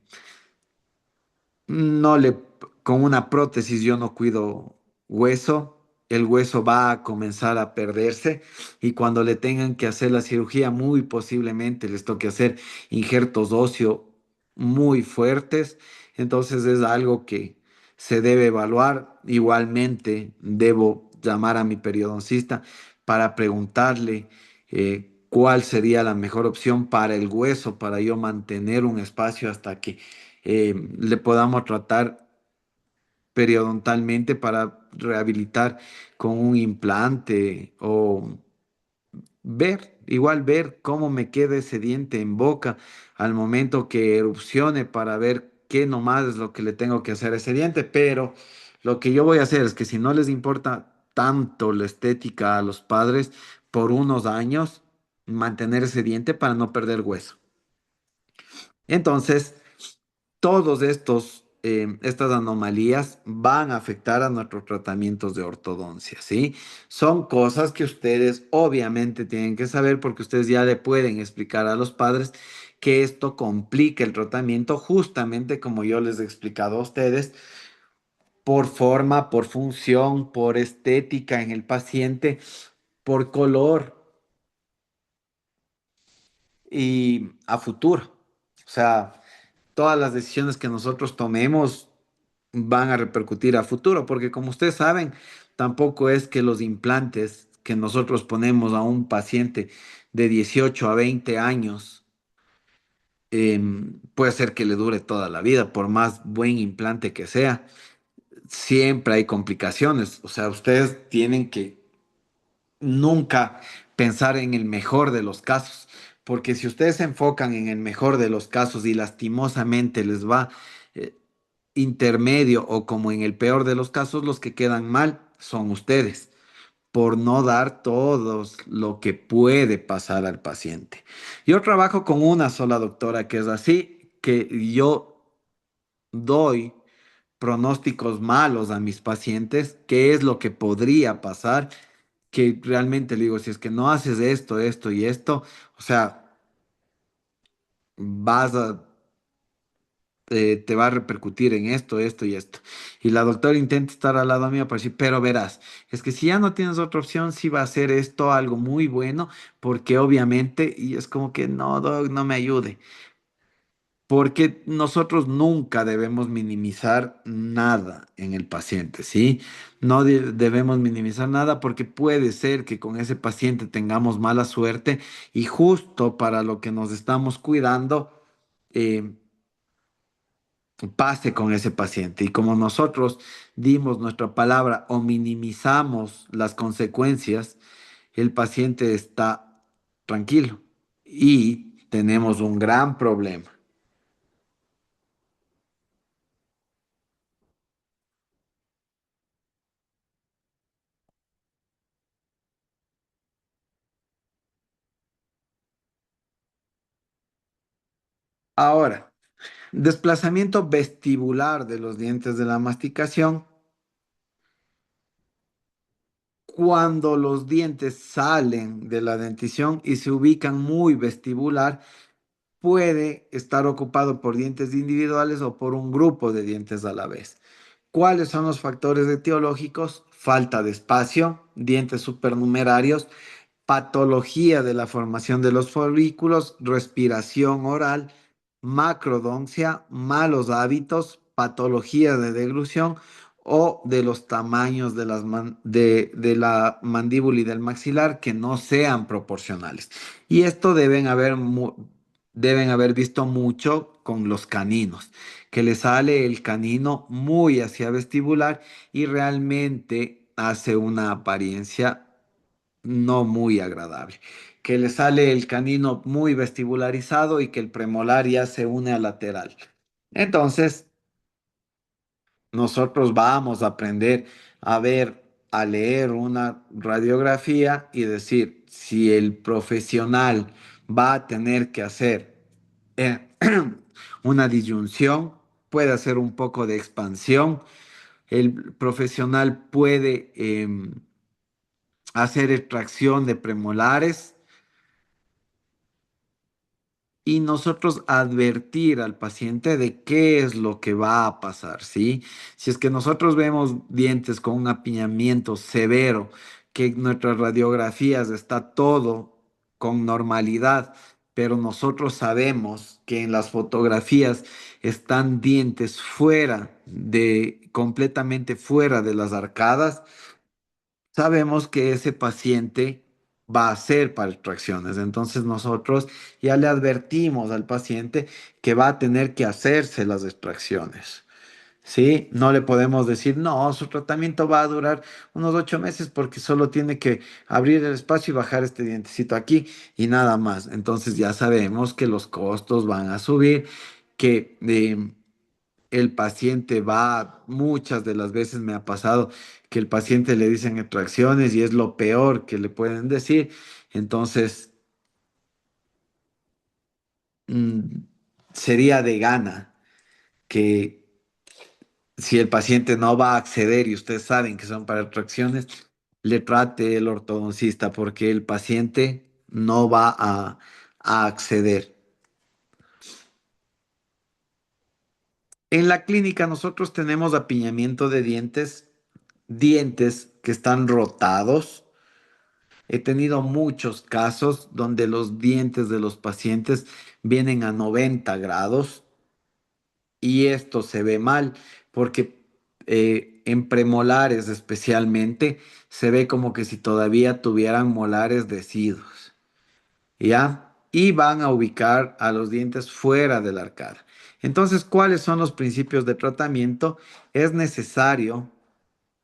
No le, con una prótesis yo no cuido hueso, el hueso va a comenzar a perderse y cuando le tengan que hacer la cirugía, muy posiblemente les toque hacer injertos óseos muy fuertes, entonces es algo que se debe evaluar. Igualmente, debo llamar a mi periodoncista para preguntarle cuál sería la mejor opción para el hueso, para yo mantener un espacio hasta que le podamos tratar periodontalmente para rehabilitar con un implante o igual ver cómo me queda ese diente en boca al momento que erupcione para ver qué nomás es lo que le tengo que hacer a ese diente. Pero lo que yo voy a hacer es que si no les importa tanto la estética a los padres, por unos años, mantener ese diente para no perder hueso. Entonces, todos estas anomalías van a afectar a nuestros tratamientos de ortodoncia, ¿sí? Son cosas que ustedes obviamente tienen que saber porque ustedes ya le pueden explicar a los padres que esto complica el tratamiento justamente como yo les he explicado a ustedes, por forma, por función, por estética en el paciente, por color y a futuro. O sea, todas las decisiones que nosotros tomemos van a repercutir a futuro, porque como ustedes saben, tampoco es que los implantes que nosotros ponemos a un paciente de 18 a 20 años, puede ser que le dure toda la vida, por más buen implante que sea. Siempre hay complicaciones, o sea, ustedes tienen que nunca pensar en el mejor de los casos, porque si ustedes se enfocan en el mejor de los casos y lastimosamente les va eh, intermedio o como en el peor de los casos, los que quedan mal son ustedes. por no dar todo lo que puede pasar al paciente. Yo trabajo con una sola doctora que es así, que yo doy pronósticos malos a mis pacientes, qué es lo que podría pasar, que realmente le digo, si es que no haces esto, esto y esto, o sea, vas a te va a repercutir en esto, esto y esto. Y la doctora intenta estar al lado mío para decir, pero verás, es que si ya no tienes otra opción, sí va a ser esto algo muy bueno, porque obviamente, y es como que no, doc, no me ayude, porque nosotros nunca debemos minimizar nada en el paciente, ¿sí? No debemos minimizar nada porque puede ser que con ese paciente tengamos mala suerte y justo para lo que nos estamos cuidando, eh, pase con ese paciente. Y como nosotros dimos nuestra palabra o minimizamos las consecuencias, el paciente está tranquilo y tenemos un gran problema. Ahora, desplazamiento vestibular de los dientes de la masticación. Cuando los dientes salen de la dentición y se ubican muy vestibular, puede estar ocupado por dientes individuales o por un grupo de dientes a la vez. ¿Cuáles son los factores etiológicos? Falta de espacio, dientes supernumerarios, patología de la formación de los folículos, respiración oral, macrodoncia, malos hábitos, patología de deglución o de los tamaños de, de la mandíbula y del maxilar que no sean proporcionales. Y esto deben haber visto mucho con los caninos, que le sale el canino muy hacia vestibular y realmente hace una apariencia no muy agradable. Que le sale el canino muy vestibularizado y que el premolar ya se une al lateral. Entonces, nosotros vamos a aprender a ver, a leer una radiografía y decir si el profesional va a tener que hacer eh, una disyunción, puede hacer un poco de expansión, el profesional puede hacer extracción de premolares y nosotros advertir al paciente de qué es lo que va a pasar, ¿sí? Si es que nosotros vemos dientes con un apiñamiento severo, que en nuestras radiografías está todo con normalidad, pero nosotros sabemos que en las fotografías están dientes completamente fuera de las arcadas, sabemos que ese paciente va a ser para extracciones. Entonces nosotros ya le advertimos al paciente que va a tener que hacerse las extracciones. ¿Sí? No le podemos decir, no, su tratamiento va a durar unos 8 meses porque solo tiene que abrir el espacio y bajar este dientecito aquí y nada más. Entonces ya sabemos que los costos van a subir, que el paciente va, muchas de las veces me ha pasado que el paciente le dicen extracciones y es lo peor que le pueden decir. Entonces, mm, sería de gana que si el paciente no va a acceder y ustedes saben que son para extracciones, le trate el ortodoncista porque el paciente no va a acceder. En la clínica nosotros tenemos apiñamiento de dientes, dientes que están rotados. He tenido muchos casos donde los dientes de los pacientes vienen a 90 grados y esto se ve mal porque en premolares especialmente se ve como que si todavía tuvieran molares deciduos, ¿ya? Y van a ubicar a los dientes fuera de la arcada. Entonces, ¿cuáles son los principios de tratamiento? Es necesario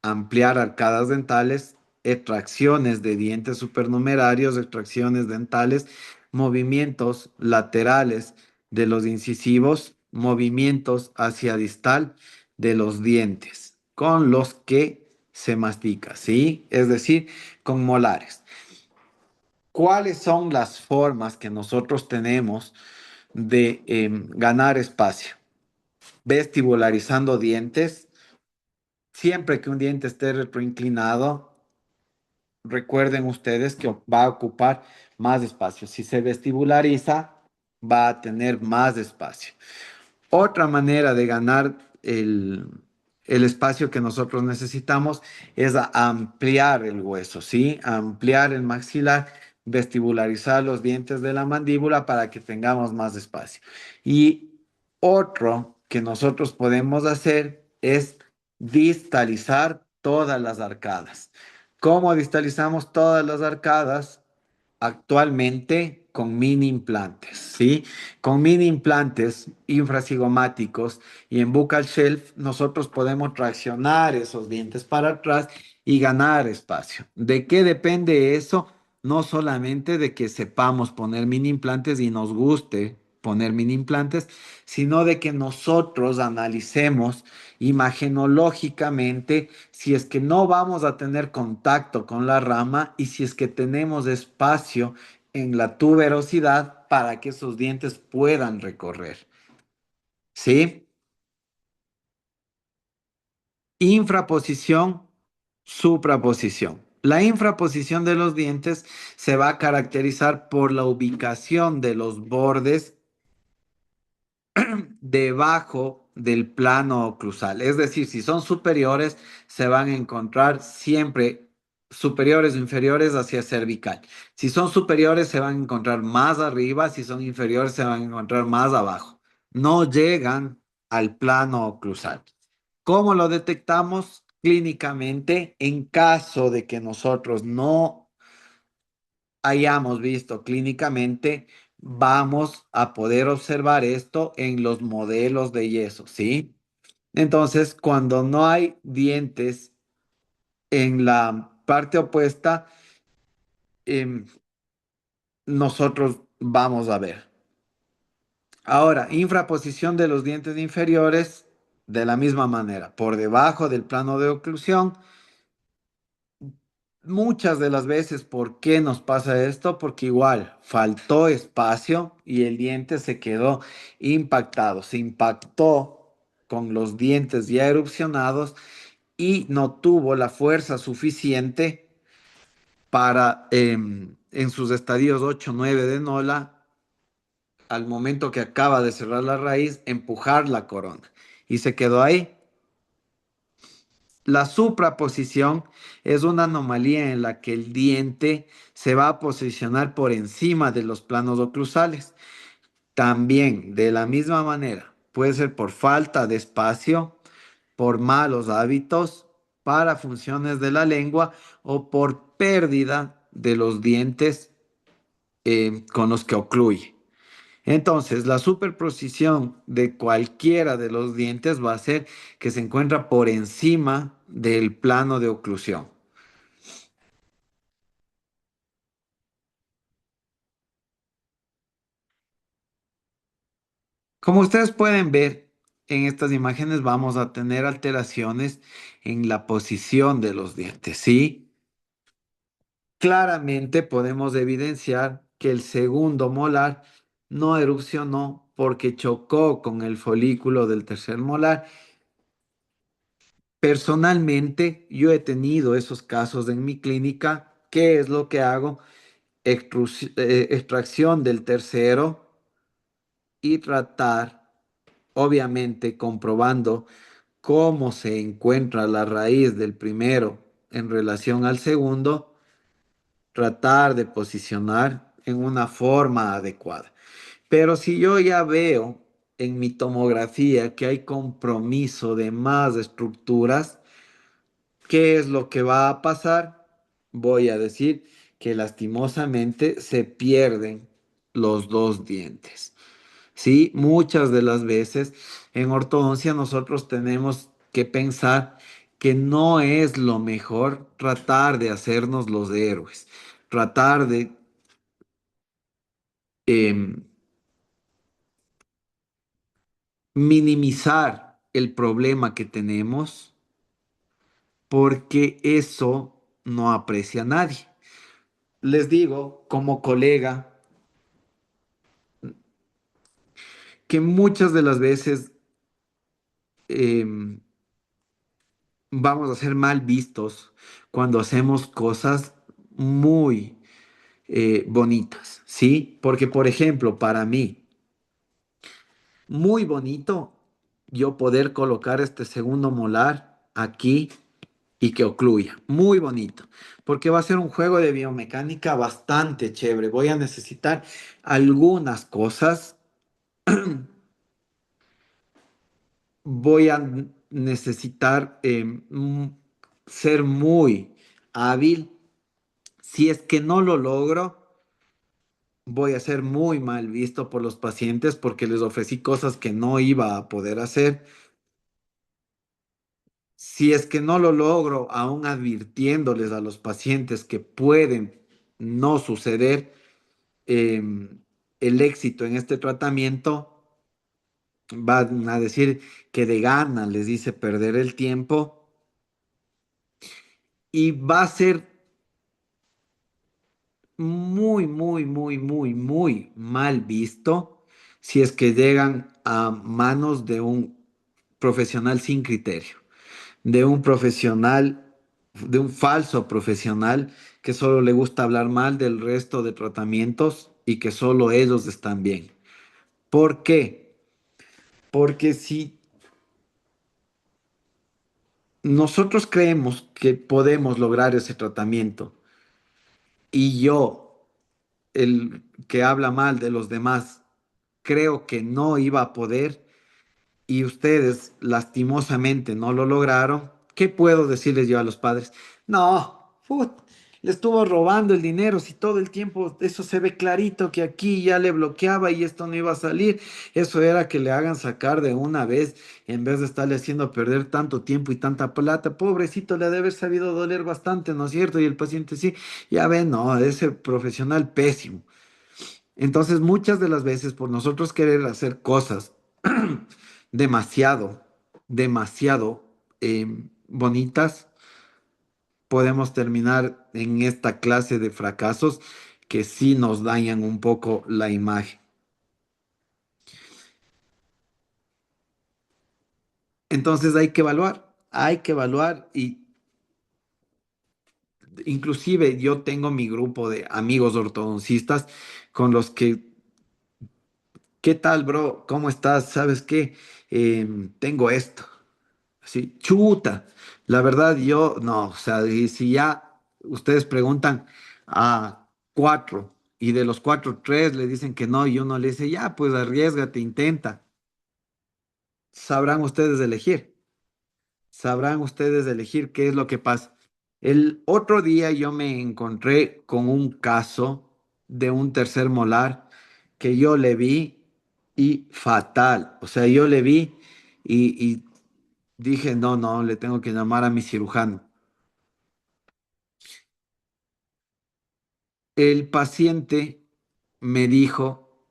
ampliar arcadas dentales, extracciones de dientes supernumerarios, extracciones dentales, movimientos laterales de los incisivos, movimientos hacia distal de los dientes, con los que se mastica, ¿sí? Es decir, con molares. ¿Cuáles son las formas que nosotros tenemos de ganar espacio? Vestibularizando dientes. Siempre que un diente esté retroinclinado, recuerden ustedes que va a ocupar más espacio. Si se vestibulariza, va a tener más espacio. Otra manera de ganar el espacio que nosotros necesitamos es ampliar el hueso, ¿sí? Ampliar el maxilar, vestibularizar los dientes de la mandíbula para que tengamos más espacio. Y otro que nosotros podemos hacer es distalizar todas las arcadas. ¿Cómo distalizamos todas las arcadas? Actualmente con mini implantes, ¿sí? Con mini implantes infracigomáticos y en buccal shelf nosotros podemos traccionar esos dientes para atrás y ganar espacio. ¿De qué depende eso? No solamente de que sepamos poner mini implantes y nos guste poner mini implantes, sino de que nosotros analicemos imagenológicamente si es que no vamos a tener contacto con la rama y si es que tenemos espacio en la tuberosidad para que esos dientes puedan recorrer. ¿Sí? Infraposición, supraposición. La infraposición de los dientes se va a caracterizar por la ubicación de los bordes debajo del plano oclusal. Es decir, si son superiores, se van a encontrar siempre superiores o inferiores hacia cervical. Si son superiores, se van a encontrar más arriba. Si son inferiores, se van a encontrar más abajo. No llegan al plano oclusal. ¿Cómo lo detectamos clínicamente? En caso de que nosotros no hayamos visto clínicamente, vamos a poder observar esto en los modelos de yeso, ¿sí? Entonces, cuando no hay dientes en la parte opuesta, em, nosotros vamos a ver. Ahora, infraposición de los dientes inferiores, de la misma manera, por debajo del plano de oclusión. Muchas de las veces, ¿por qué nos pasa esto? Porque igual faltó espacio y el diente se quedó impactado, se impactó con los dientes ya erupcionados y no tuvo la fuerza suficiente para, en sus estadios 8 9 de Nola, al momento que acaba de cerrar la raíz, empujar la corona y se quedó ahí. La supraposición es una anomalía en la que el diente se va a posicionar por encima de los planos oclusales. También, de la misma manera, puede ser por falta de espacio, por malos hábitos, para funciones de la lengua o por pérdida de los dientes con los que ocluye. Entonces, la superposición de cualquiera de los dientes va a ser que se encuentra por encima del plano de oclusión. Como ustedes pueden ver en estas imágenes, vamos a tener alteraciones en la posición de los dientes, ¿sí? Claramente podemos evidenciar que el segundo molar no erupcionó porque chocó con el folículo del tercer molar. Personalmente, yo he tenido esos casos en mi clínica. ¿Qué es lo que hago? Extracción del tercero y tratar, obviamente, comprobando cómo se encuentra la raíz del primero en relación al segundo, tratar de posicionar en una forma adecuada. Pero si yo ya veo en mi tomografía que hay compromiso de más estructuras, ¿qué es lo que va a pasar? Voy a decir que lastimosamente se pierden los dos dientes. Sí, muchas de las veces en ortodoncia nosotros tenemos que pensar que no es lo mejor tratar de hacernos los héroes, tratar de em, minimizar el problema que tenemos porque eso no aprecia a nadie. Les digo, como colega, que muchas de las veces em, vamos a ser mal vistos cuando hacemos cosas muy bonitas, ¿sí? Porque, por ejemplo, para mí, muy bonito yo poder colocar este segundo molar aquí y que ocluya. Muy bonito, porque va a ser un juego de biomecánica bastante chévere. Voy a necesitar algunas cosas. Voy a necesitar ser muy hábil. Si es que no lo logro, voy a ser muy mal visto por los pacientes porque les ofrecí cosas que no iba a poder hacer. Si es que no lo logro, aún advirtiéndoles a los pacientes que pueden no suceder, el éxito en este tratamiento, van a decir que de gana les dice perder el tiempo y va a ser muy, muy, muy, muy, muy mal visto si es que llegan a manos de un profesional sin criterio, de un profesional, de un falso profesional que solo le gusta hablar mal del resto de tratamientos y que solo ellos están bien. ¿Por qué? Porque si nosotros creemos que podemos lograr ese tratamiento y yo, el que habla mal de los demás, creo que no iba a poder y ustedes lastimosamente no lo lograron, ¿qué puedo decirles yo a los padres? No, le estuvo robando el dinero, si todo el tiempo eso se ve clarito que aquí ya le bloqueaba y esto no iba a salir, eso era que le hagan sacar de una vez en vez de estarle haciendo perder tanto tiempo y tanta plata, pobrecito, le ha de haber sabido doler bastante, ¿no es cierto? Y el paciente sí, ya ven, no, ese profesional pésimo. Entonces, muchas de las veces, por nosotros querer hacer cosas demasiado, demasiado bonitas, podemos terminar en esta clase de fracasos que sí nos dañan un poco la imagen. Entonces, hay que evaluar y inclusive yo tengo mi grupo de amigos ortodoncistas con los que, ¿qué tal, bro? ¿Cómo estás? ¿Sabes qué? Tengo esto. Sí, chuta. La verdad, yo no, o sea, y si ya ustedes preguntan a cuatro y de los cuatro, tres le dicen que no y uno le dice, ya, pues arriésgate, intenta. Sabrán ustedes elegir, sabrán ustedes elegir qué es lo que pasa. El otro día yo me encontré con un caso de un tercer molar que yo le vi y fatal. O sea, yo le vi y dije, no, no, le tengo que llamar a mi cirujano. El paciente me dijo,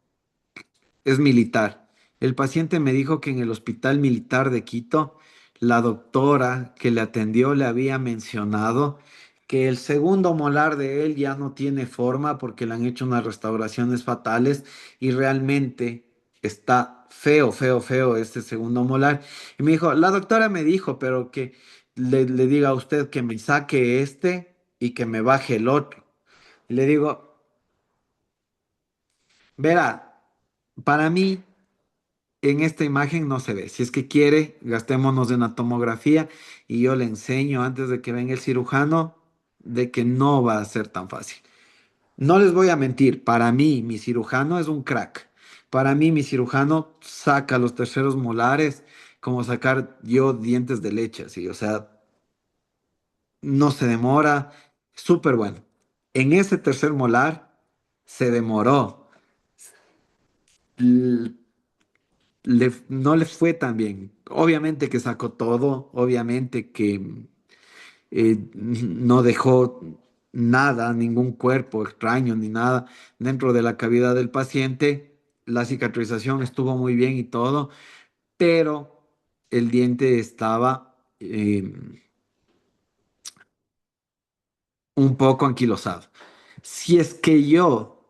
es militar, el paciente me dijo que en el hospital militar de Quito, la doctora que le atendió le había mencionado que el segundo molar de él ya no tiene forma porque le han hecho unas restauraciones fatales y realmente está feo, feo, feo este segundo molar. Y me dijo, la doctora me dijo, pero que le diga a usted que me saque este y que me baje el otro. Y le digo, verá, para mí en esta imagen no se ve. Si es que quiere, gastémonos de una tomografía y yo le enseño antes de que venga el cirujano de que no va a ser tan fácil. No les voy a mentir, para mí mi cirujano es un crack. Para mí mi cirujano saca los terceros molares como sacar yo dientes de leche, así, o sea, no se demora, súper bueno. En ese tercer molar se demoró. No le fue tan bien. Obviamente que sacó todo, obviamente que no dejó nada, ningún cuerpo extraño ni nada dentro de la cavidad del paciente. La cicatrización estuvo muy bien y todo, pero el diente estaba un poco anquilosado. Si es que yo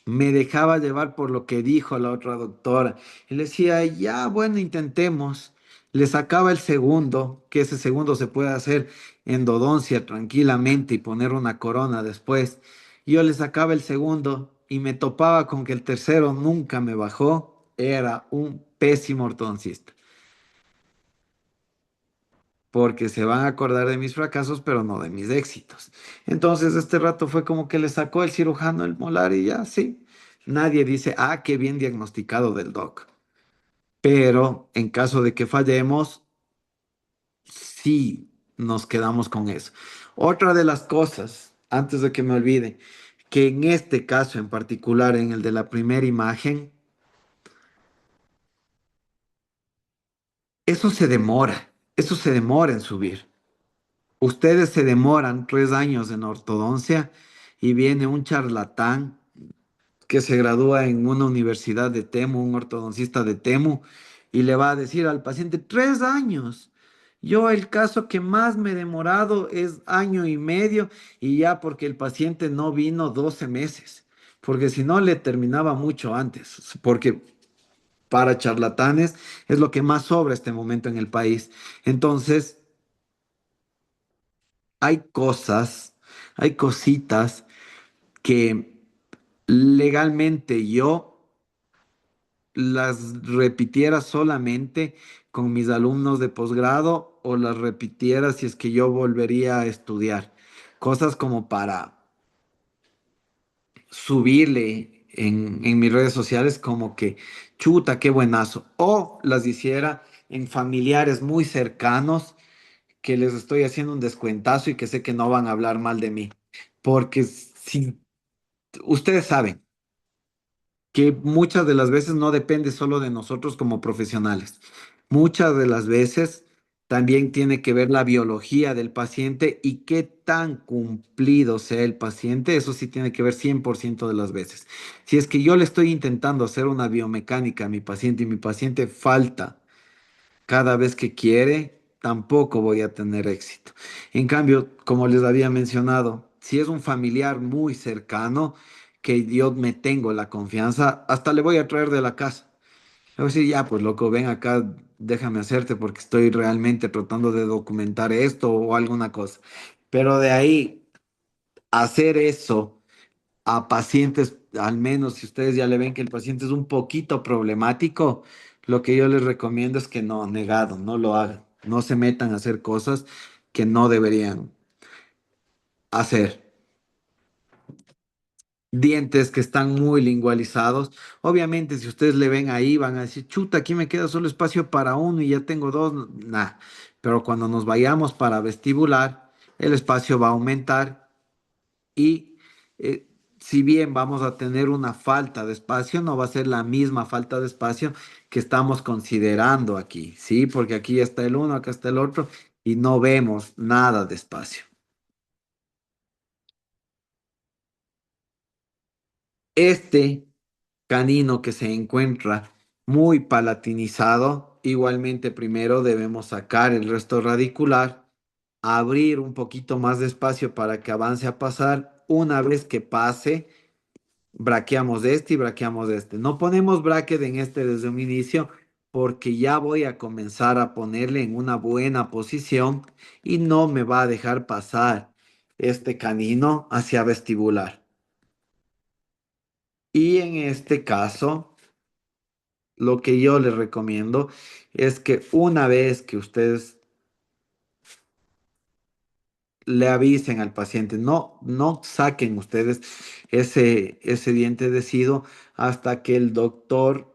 me dejaba llevar por lo que dijo la otra doctora y le decía, ya, bueno, intentemos. Le sacaba el segundo, que ese segundo se puede hacer endodoncia tranquilamente y poner una corona después. Yo le sacaba el segundo y me topaba con que el tercero nunca me bajó. Era un pésimo ortodoncista, porque se van a acordar de mis fracasos, pero no de mis éxitos. Entonces, este rato fue como que le sacó el cirujano el molar y ya, sí. Nadie dice, ah, qué bien diagnosticado del doc. Pero en caso de que fallemos, sí nos quedamos con eso. Otra de las cosas, antes de que me olvide, que en este caso en particular, en el de la primera imagen, eso se demora en subir. Ustedes se demoran 3 años en ortodoncia y viene un charlatán que se gradúa en una universidad de Temu, un ortodoncista de Temu, y le va a decir al paciente, 3 años. Yo el caso que más me he demorado es año y medio y ya porque el paciente no vino 12 meses, porque si no le terminaba mucho antes, porque para charlatanes es lo que más sobra este momento en el país. Entonces, hay cosas, hay cositas que legalmente yo las repitiera solamente con mis alumnos de posgrado o las repitiera si es que yo volvería a estudiar. Cosas como para subirle en mis redes sociales como que, chuta, qué buenazo. O las hiciera en familiares muy cercanos que les estoy haciendo un descuentazo y que sé que no van a hablar mal de mí. Porque si ustedes saben que muchas de las veces no depende solo de nosotros como profesionales. Muchas de las veces también tiene que ver la biología del paciente y qué tan cumplido sea el paciente. Eso sí tiene que ver 100% de las veces. Si es que yo le estoy intentando hacer una biomecánica a mi paciente y mi paciente falta cada vez que quiere, tampoco voy a tener éxito. En cambio, como les había mencionado, si es un familiar muy cercano, que yo me tengo la confianza, hasta le voy a traer de la casa. Le voy a decir, ya, pues loco, ven acá, déjame hacerte porque estoy realmente tratando de documentar esto o alguna cosa. Pero de ahí, hacer eso a pacientes, al menos si ustedes ya le ven que el paciente es un poquito problemático, lo que yo les recomiendo es que no, negado, no lo hagan. No se metan a hacer cosas que no deberían hacer. Dientes que están muy lingualizados. Obviamente, si ustedes le ven ahí, van a decir, chuta, aquí me queda solo espacio para uno y ya tengo dos. Nah. Pero cuando nos vayamos para vestibular, el espacio va a aumentar y eh, si bien vamos a tener una falta de espacio, no va a ser la misma falta de espacio que estamos considerando aquí, ¿sí? Porque aquí está el uno, acá está el otro y no vemos nada de espacio. Este canino que se encuentra muy palatinizado, igualmente primero debemos sacar el resto radicular, abrir un poquito más de espacio para que avance a pasar. Una vez que pase, braqueamos este y braqueamos este. No ponemos bracket en este desde un inicio porque ya voy a comenzar a ponerle en una buena posición y no me va a dejar pasar este canino hacia vestibular. Y en este caso, lo que yo les recomiendo es que una vez que ustedes le avisen al paciente, no saquen ustedes ese diente decido hasta que el doctor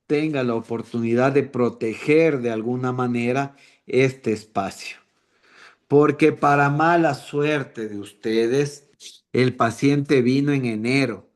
tenga la oportunidad de proteger de alguna manera este espacio. Porque para mala suerte de ustedes, el paciente vino en enero,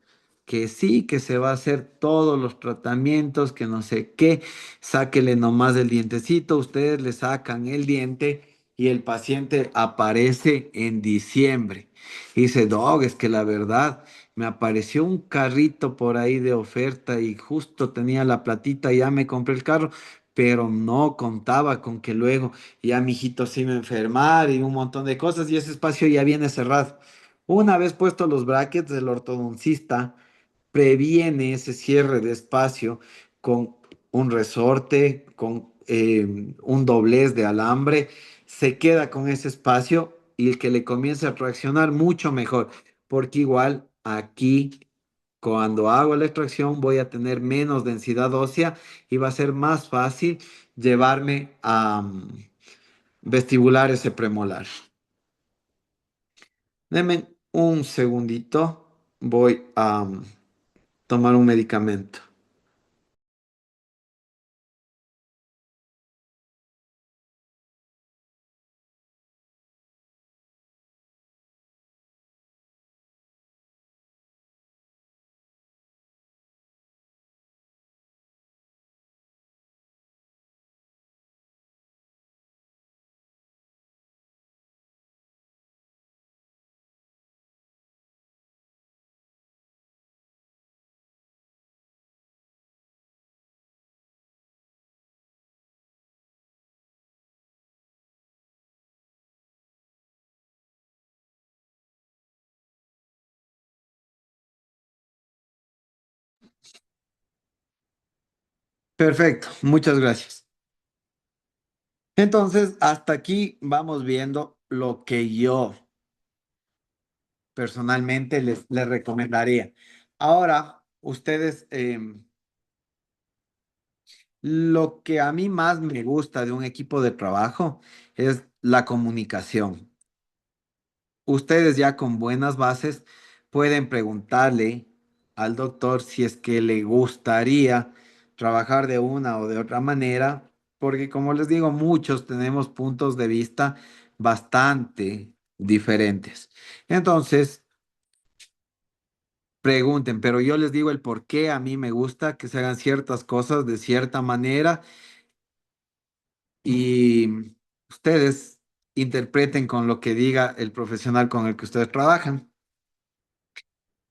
que sí, que se va a hacer todos los tratamientos, que no sé qué, sáquele nomás el dientecito, ustedes le sacan el diente y el paciente aparece en diciembre. Y dice, Dog, es que la verdad, me apareció un carrito por ahí de oferta y justo tenía la platita, ya me compré el carro, pero no contaba con que luego ya mi hijito se iba a enfermar y un montón de cosas y ese espacio ya viene cerrado. Una vez puestos los brackets, el ortodoncista previene ese cierre de espacio con un resorte, con un doblez de alambre, se queda con ese espacio y el que le comience a traccionar mucho mejor, porque igual aquí cuando hago la extracción voy a tener menos densidad ósea y va a ser más fácil llevarme a vestibular ese premolar. Denme un segundito, voy a tomar un medicamento. Perfecto, muchas gracias. Entonces, hasta aquí vamos viendo lo que yo personalmente les recomendaría. Ahora, ustedes, lo que a mí más me gusta de un equipo de trabajo es la comunicación. Ustedes ya con buenas bases pueden preguntarle al doctor si es que le gustaría trabajar de una o de otra manera, porque como les digo, muchos tenemos puntos de vista bastante diferentes. Entonces, pregunten, pero yo les digo el por qué a mí me gusta que se hagan ciertas cosas de cierta manera y ustedes interpreten con lo que diga el profesional con el que ustedes trabajan.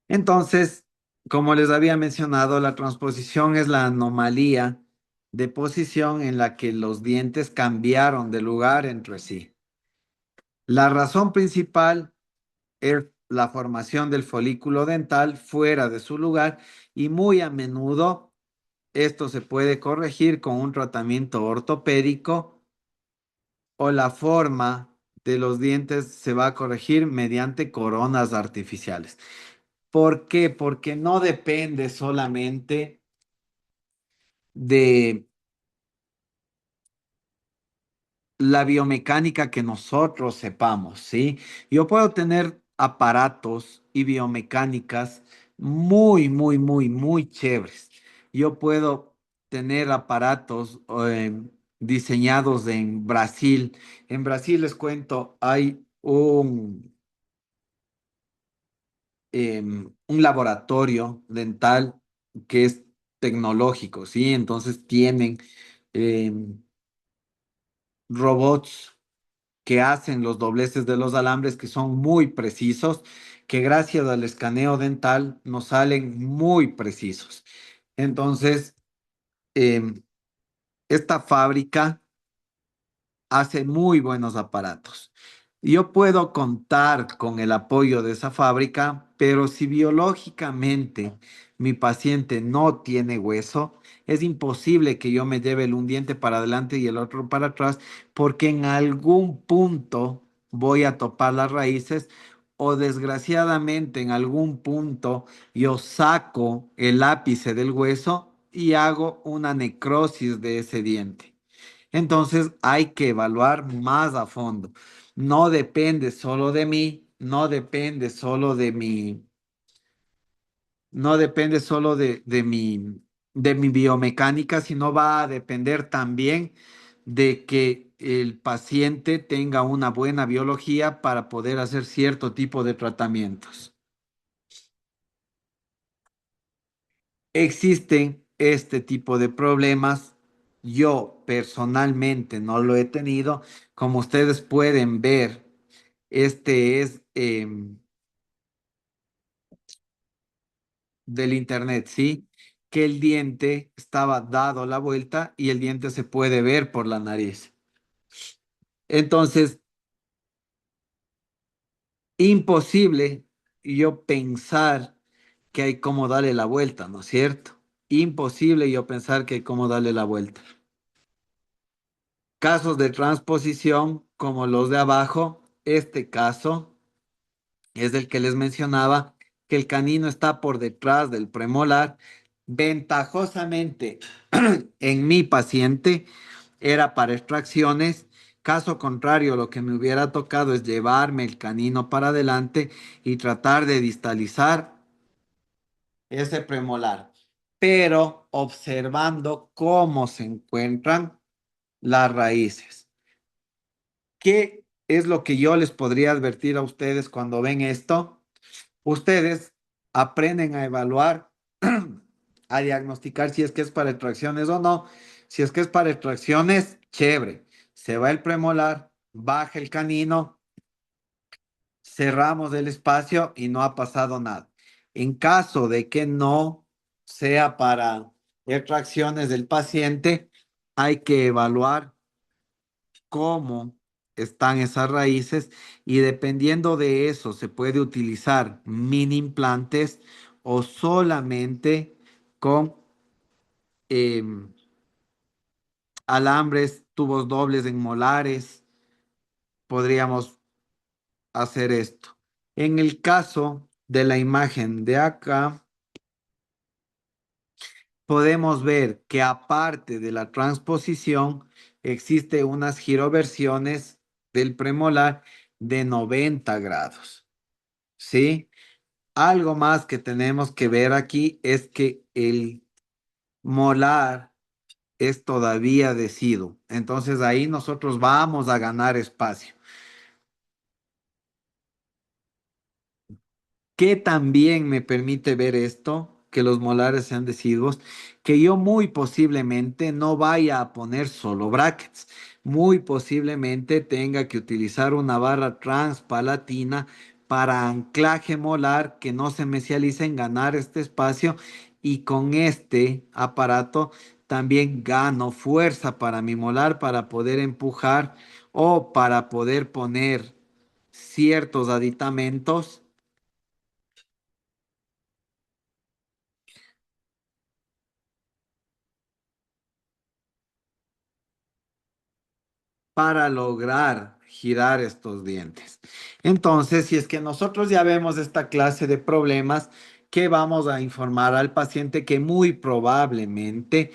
Entonces, como les había mencionado, la transposición es la anomalía de posición en la que los dientes cambiaron de lugar entre sí. La razón principal es la formación del folículo dental fuera de su lugar y muy a menudo esto se puede corregir con un tratamiento ortopédico o la forma de los dientes se va a corregir mediante coronas artificiales. ¿Por qué? Porque no depende solamente de la biomecánica que nosotros sepamos, ¿sí? Yo puedo tener aparatos y biomecánicas muy chéveres. Yo puedo tener aparatos diseñados en Brasil. En Brasil les cuento, hay un laboratorio dental que es tecnológico, ¿sí? Entonces tienen em, robots que hacen los dobleces de los alambres que son muy precisos, que gracias al escaneo dental nos salen muy precisos. Entonces, em, esta fábrica hace muy buenos aparatos. Yo puedo contar con el apoyo de esa fábrica, pero si biológicamente mi paciente no tiene hueso, es imposible que yo me lleve un diente para adelante y el otro para atrás, porque en algún punto voy a topar las raíces o desgraciadamente en algún punto yo saco el ápice del hueso y hago una necrosis de ese diente. Entonces hay que evaluar más a fondo. No depende solo de mí, no depende solo de mi, no depende solo de mi biomecánica, sino va a depender también de que el paciente tenga una buena biología para poder hacer cierto tipo de tratamientos. Existen este tipo de problemas. Yo personalmente no lo he tenido. Como ustedes pueden ver, este es del internet, ¿sí? que el diente estaba dado la vuelta y el diente se puede ver por la nariz. Entonces, imposible yo pensar que hay cómo darle la vuelta, ¿no es cierto? Imposible yo pensar que hay cómo darle la vuelta. Casos de transposición como los de abajo, este caso es el que les mencionaba, que el canino está por detrás del premolar. Ventajosamente, en mi paciente era para extracciones. Caso contrario, lo que me hubiera tocado es llevarme el canino para adelante y tratar de distalizar ese premolar, pero observando cómo se encuentran las raíces. ¿Qué es lo que yo les podría advertir a ustedes cuando ven esto? Ustedes aprenden a evaluar, a diagnosticar si es que es para extracciones o no. Si es que es para extracciones, chévere. Se va el premolar, baja el canino, cerramos el espacio y no ha pasado nada. En caso de que no sea para extracciones del paciente, hay que evaluar cómo están esas raíces y dependiendo de eso se puede utilizar mini implantes o solamente con em, alambres, tubos dobles en molares, podríamos hacer esto. En el caso de la imagen de acá, podemos ver que aparte de la transposición, existe unas giroversiones del premolar de 90 grados. ¿Sí? Algo más que tenemos que ver aquí es que el molar es todavía deciduo. Entonces ahí nosotros vamos a ganar espacio. Que también me permite ver esto, que los molares sean deciduos, que yo muy posiblemente no vaya a poner solo brackets, muy posiblemente tenga que utilizar una barra transpalatina para anclaje molar que no se me cialice en ganar este espacio y con este aparato también gano fuerza para mi molar para poder empujar o para poder poner ciertos aditamentos para lograr girar estos dientes. Entonces, si es que nosotros ya vemos esta clase de problemas, que vamos a informar al paciente que muy probablemente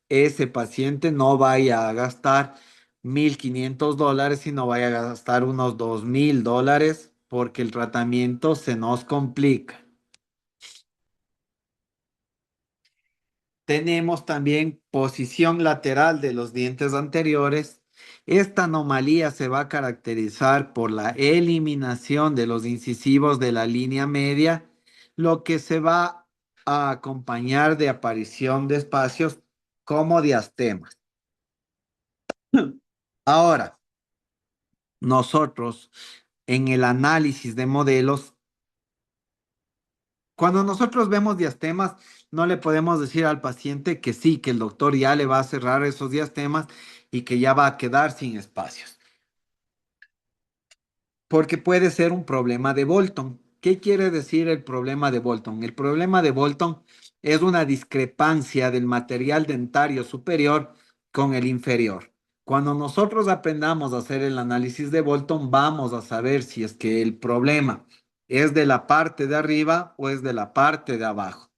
ese paciente no vaya a gastar $1,500, sino vaya a gastar unos $2,000 porque el tratamiento se nos complica. Tenemos también posición lateral de los dientes anteriores. Esta anomalía se va a caracterizar por la eliminación de los incisivos de la línea media, lo que se va a acompañar de aparición de espacios como diastemas. Ahora, nosotros en el análisis de modelos, cuando nosotros vemos diastemas, no le podemos decir al paciente que sí, que el doctor ya le va a cerrar esos diastemas y que ya va a quedar sin espacios, porque puede ser un problema de Bolton. ¿Qué quiere decir el problema de Bolton? El problema de Bolton es una discrepancia del material dentario superior con el inferior. Cuando nosotros aprendamos a hacer el análisis de Bolton, vamos a saber si es que el problema es de la parte de arriba o es de la parte de abajo.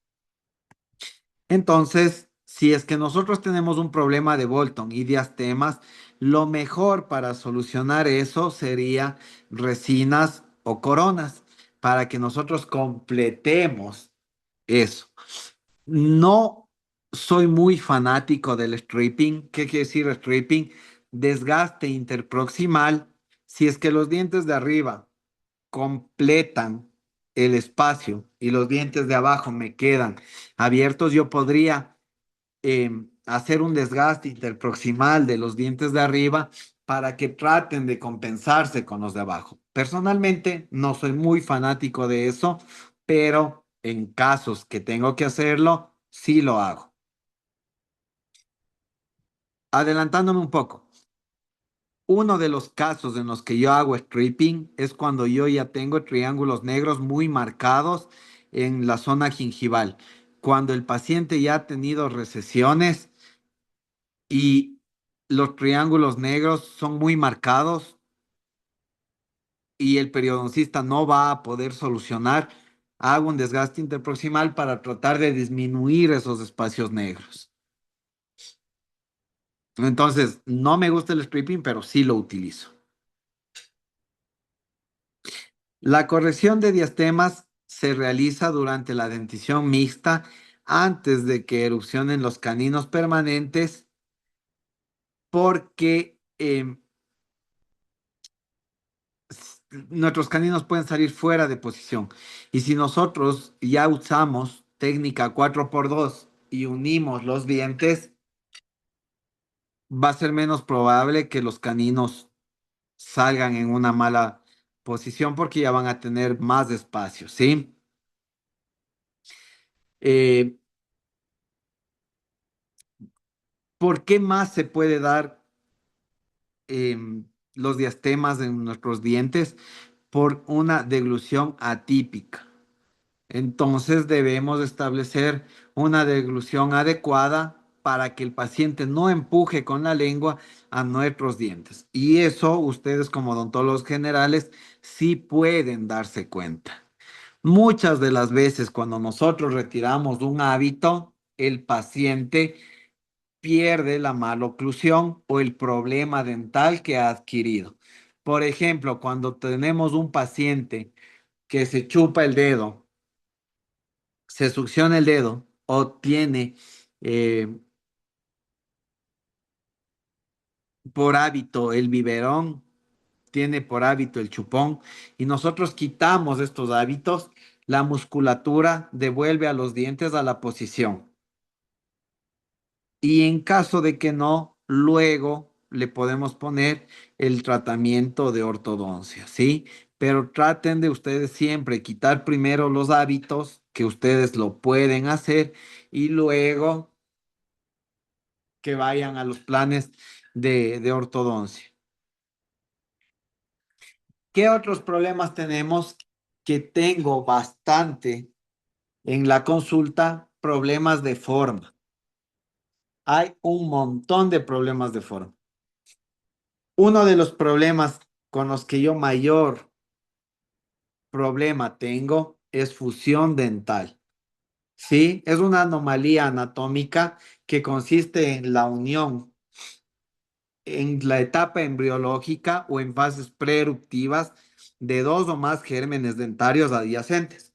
Entonces, si es que nosotros tenemos un problema de Bolton y diastemas, lo mejor para solucionar eso sería resinas o coronas para que nosotros completemos eso. No soy muy fanático del stripping. ¿Qué quiere decir stripping? Desgaste interproximal. Si es que los dientes de arriba completan el espacio y los dientes de abajo me quedan abiertos, yo podría hacer un desgaste interproximal de los dientes de arriba para que traten de compensarse con los de abajo. Personalmente no soy muy fanático de eso, pero en casos que tengo que hacerlo, Sí lo hago. Adelantándome un poco. Uno de los casos en los que yo hago stripping es cuando yo ya tengo triángulos negros muy marcados en la zona gingival. Cuando el paciente ya ha tenido recesiones y los triángulos negros son muy marcados y el periodoncista no va a poder solucionar, hago un desgaste interproximal para tratar de disminuir esos espacios negros. Entonces, no me gusta el stripping, pero sí lo utilizo. La corrección de diastemas se realiza durante la dentición mixta antes de que erupcionen los caninos permanentes porque nuestros caninos pueden salir fuera de posición. Y si nosotros ya usamos técnica 4x2 y unimos los dientes, va a ser menos probable que los caninos salgan en una mala posición porque ya van a tener más espacio, ¿sí? Eh, ¿Por qué más se puede dar los diastemas en nuestros dientes? Por una deglución atípica. Entonces debemos establecer una deglución adecuada para que el paciente no empuje con la lengua a nuestros dientes. Y eso ustedes como odontólogos generales sí pueden darse cuenta. Muchas de las veces cuando nosotros retiramos un hábito, el paciente pierde la maloclusión o el problema dental que ha adquirido. Por ejemplo, cuando tenemos un paciente que se chupa el dedo, se succiona el dedo o tiene eh, por hábito el biberón, tiene por hábito el chupón y nosotros quitamos estos hábitos, la musculatura devuelve a los dientes a la posición. Y en caso de que no, luego le podemos poner el tratamiento de ortodoncia, ¿sí? Pero traten de ustedes siempre quitar primero los hábitos, que ustedes lo pueden hacer, y luego que vayan a los planes de ortodoncia. ¿Qué otros problemas tenemos? Que tengo bastante en la consulta, problemas de forma. Hay un montón de problemas de forma. Uno de los problemas con los que yo mayor problema tengo es fusión dental. Sí, es una anomalía anatómica que consiste en la unión en la etapa embriológica o en fases preeruptivas de dos o más gérmenes dentarios adyacentes.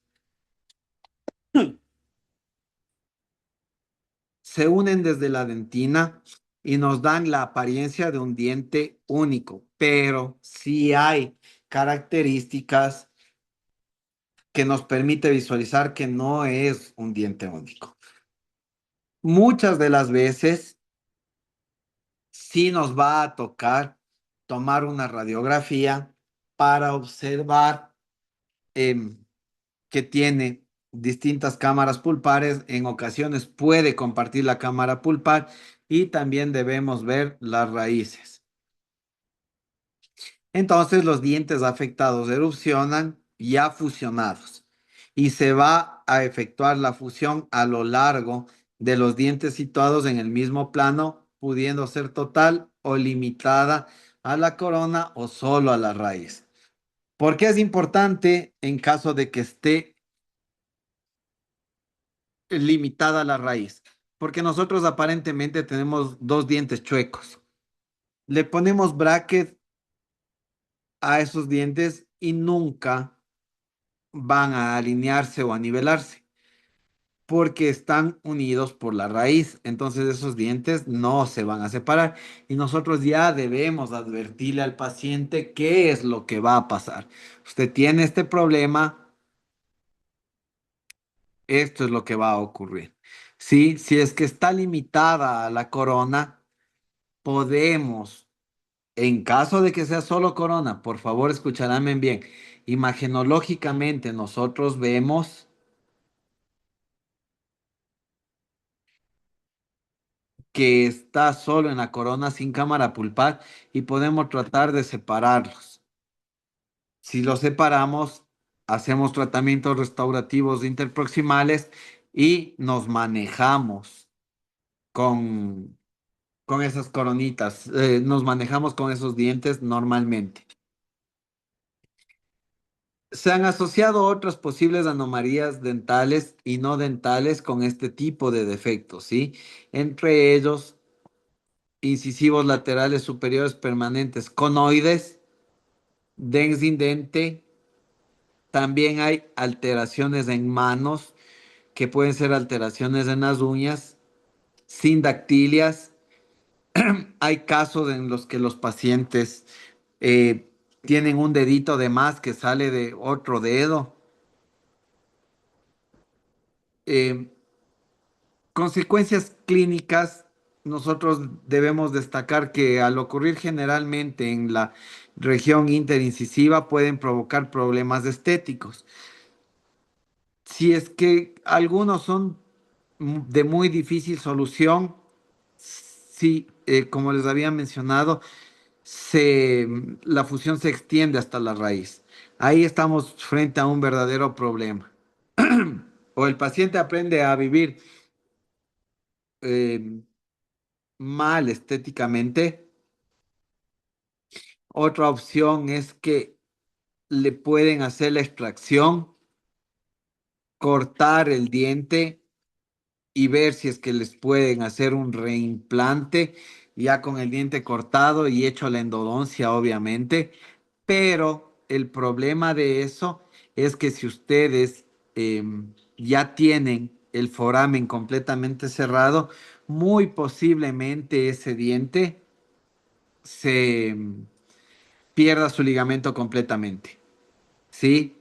Se unen desde la dentina y nos dan la apariencia de un diente único, pero sí hay características que nos permite visualizar que no es un diente único. Muchas de las veces sí nos va a tocar tomar una radiografía para observar que tiene distintas cámaras pulpares. En ocasiones puede compartir la cámara pulpar y también debemos ver las raíces. Entonces los dientes afectados erupcionan ya fusionados y se va a efectuar la fusión a lo largo de los dientes situados en el mismo plano, pudiendo ser total o limitada a la corona o solo a la raíz. ¿Por qué es importante en caso de que esté limitada a la raíz? Porque nosotros aparentemente tenemos dos dientes chuecos. Le ponemos bracket a esos dientes y nunca van a alinearse o a nivelarse porque están unidos por la raíz. Entonces esos dientes no se van a separar y nosotros ya debemos advertirle al paciente qué es lo que va a pasar. Usted tiene este problema, esto es lo que va a ocurrir. Sí, si es que está limitada a la corona, podemos, en caso de que sea solo corona, por favor escucharánme bien, imagenológicamente nosotros vemos que está solo en la corona sin cámara pulpar y podemos tratar de separarlos. Si los separamos, hacemos tratamientos restaurativos interproximales y nos manejamos con, con esas coronitas, nos manejamos con esos dientes normalmente. Se han asociado otras posibles anomalías dentales y no dentales con este tipo de defectos, ¿sí? Entre ellos, incisivos laterales superiores permanentes conoides, dens indente, también hay alteraciones en manos, que pueden ser alteraciones en las uñas, sindactilias. Hay casos en los que los pacientes tienen un dedito de más que sale de otro dedo. Eh, Consecuencias clínicas, nosotros debemos destacar que al ocurrir generalmente en la región interincisiva pueden provocar problemas estéticos. Si es que algunos son de muy difícil solución, sí, como les había mencionado, la fusión se extiende hasta la raíz. Ahí estamos frente a un verdadero problema. O el paciente aprende a vivir eh, mal estéticamente. Otra opción es que le pueden hacer la extracción, cortar el diente y ver si es que les pueden hacer un reimplante ya con el diente cortado y hecho la endodoncia, obviamente. Pero el problema de eso es que si ustedes ya tienen el foramen completamente cerrado, muy posiblemente ese diente se pierda su ligamento completamente. ¿Sí?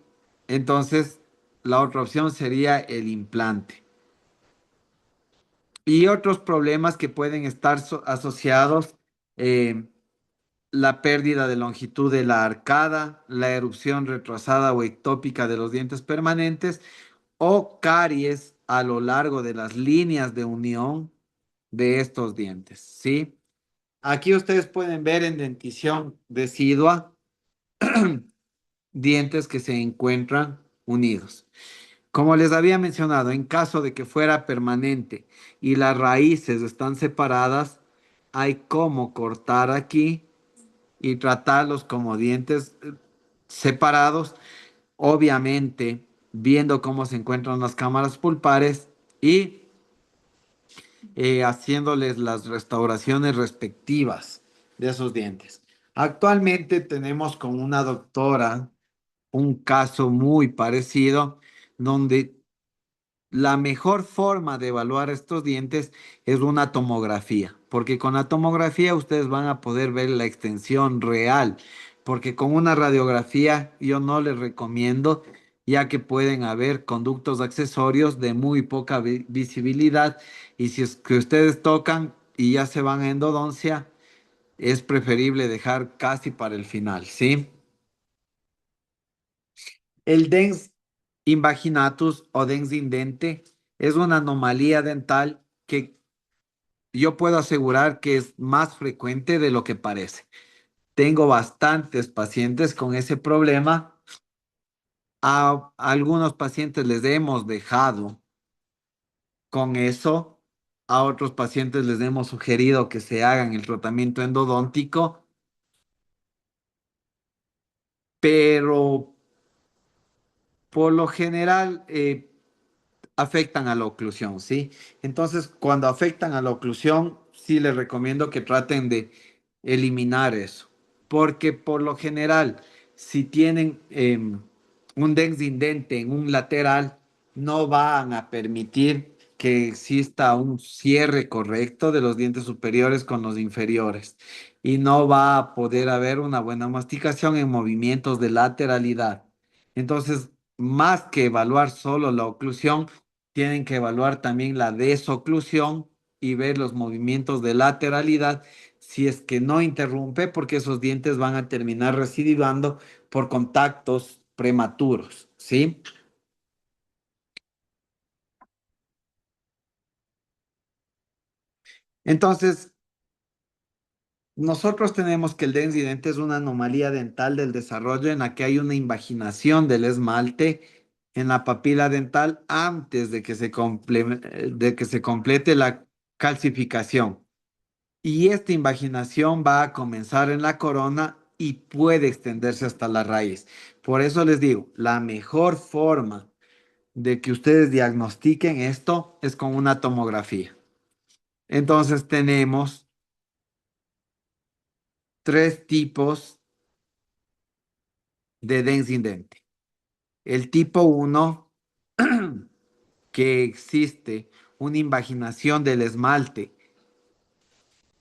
Entonces, la otra opción sería el implante. Y otros problemas que pueden estar asociados, eh, la pérdida de longitud de la arcada, la erupción retrasada o ectópica de los dientes permanentes o caries a lo largo de las líneas de unión de estos dientes, ¿sí? Aquí ustedes pueden ver en dentición decidua dientes que se encuentran unidos. Como les había mencionado, en caso de que fuera permanente y las raíces están separadas, hay cómo cortar aquí y tratarlos como dientes separados, obviamente viendo cómo se encuentran las cámaras pulpares y haciéndoles las restauraciones respectivas de esos dientes. Actualmente tenemos con una doctora un caso muy parecido donde la mejor forma de evaluar estos dientes es una tomografía, porque con la tomografía ustedes van a poder ver la extensión real, porque con una radiografía yo no les recomiendo, ya que pueden haber conductos accesorios de muy poca visibilidad y si es que ustedes tocan y ya se van a endodoncia, es preferible dejar casi para el final, ¿sí? El dens invaginatus o dens indente es una anomalía dental que yo puedo asegurar que es más frecuente de lo que parece. Tengo bastantes pacientes con ese problema. A algunos pacientes les hemos dejado con eso. A otros pacientes les hemos sugerido que se hagan el tratamiento endodóntico, pero por lo general afectan a la oclusión, ¿sí? Entonces, cuando afectan a la oclusión, sí les recomiendo que traten de eliminar eso, porque por lo general, si tienen un dens indente en un lateral, no van a permitir que exista un cierre correcto de los dientes superiores con los inferiores y no va a poder haber una buena masticación en movimientos de lateralidad. Entonces, más que evaluar solo la oclusión, tienen que evaluar también la desoclusión y ver los movimientos de lateralidad si es que no interrumpe, porque esos dientes van a terminar recidivando por contactos prematuros, ¿sí? Entonces, nosotros tenemos que el Dentsidente es una anomalía dental del desarrollo en la que hay una invaginación del esmalte en la papila dental antes de que de que se complete la calcificación. Y esta invaginación va a comenzar en la corona y puede extenderse hasta la raíz. Por eso les digo, la mejor forma de que ustedes diagnostiquen esto es con una tomografía. Entonces tenemos tres tipos de densindente. El tipo uno que existe una invaginación del esmalte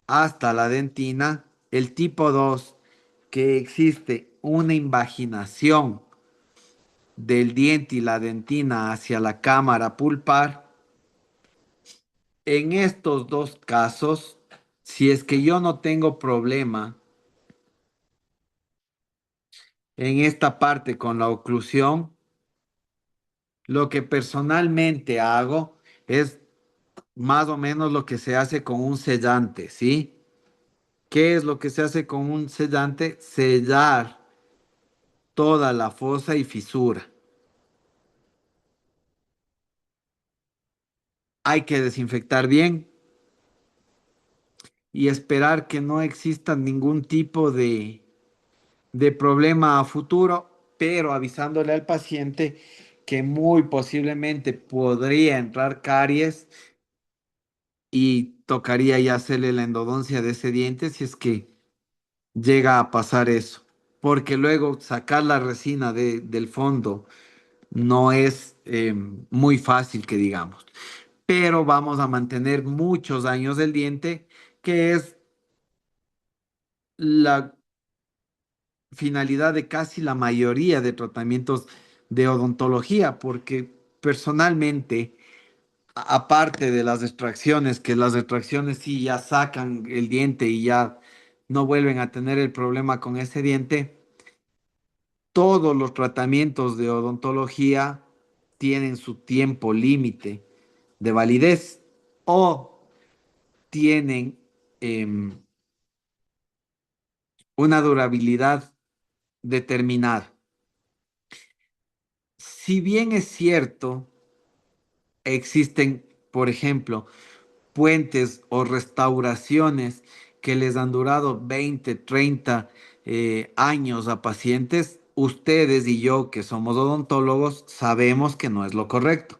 hasta la dentina. El tipo 2 que existe una invaginación del diente y la dentina hacia la cámara pulpar. En estos dos casos, si es que yo no tengo problema en esta parte con la oclusión, lo que personalmente hago es más o menos lo que se hace con un sellante, ¿sí? ¿Qué es lo que se hace con un sellante? Sellar toda la fosa y fisura. Hay que desinfectar bien y esperar que no exista ningún tipo de problema a futuro, pero avisándole al paciente que muy posiblemente podría entrar caries y tocaría ya hacerle la endodoncia de ese diente si es que llega a pasar eso. Porque luego sacar la resina del fondo no es muy fácil que digamos. Pero vamos a mantener muchos años del diente, que es la finalidad de casi la mayoría de tratamientos de odontología, porque personalmente, aparte de las extracciones, que las extracciones sí ya sacan el diente y ya no vuelven a tener el problema con ese diente, todos los tratamientos de odontología tienen su tiempo límite de validez o tienen em, una durabilidad determinada. Si bien es cierto, existen, por ejemplo, puentes o restauraciones que les han durado 20, 30 años a pacientes, ustedes y yo, que somos odontólogos, sabemos que no es lo correcto,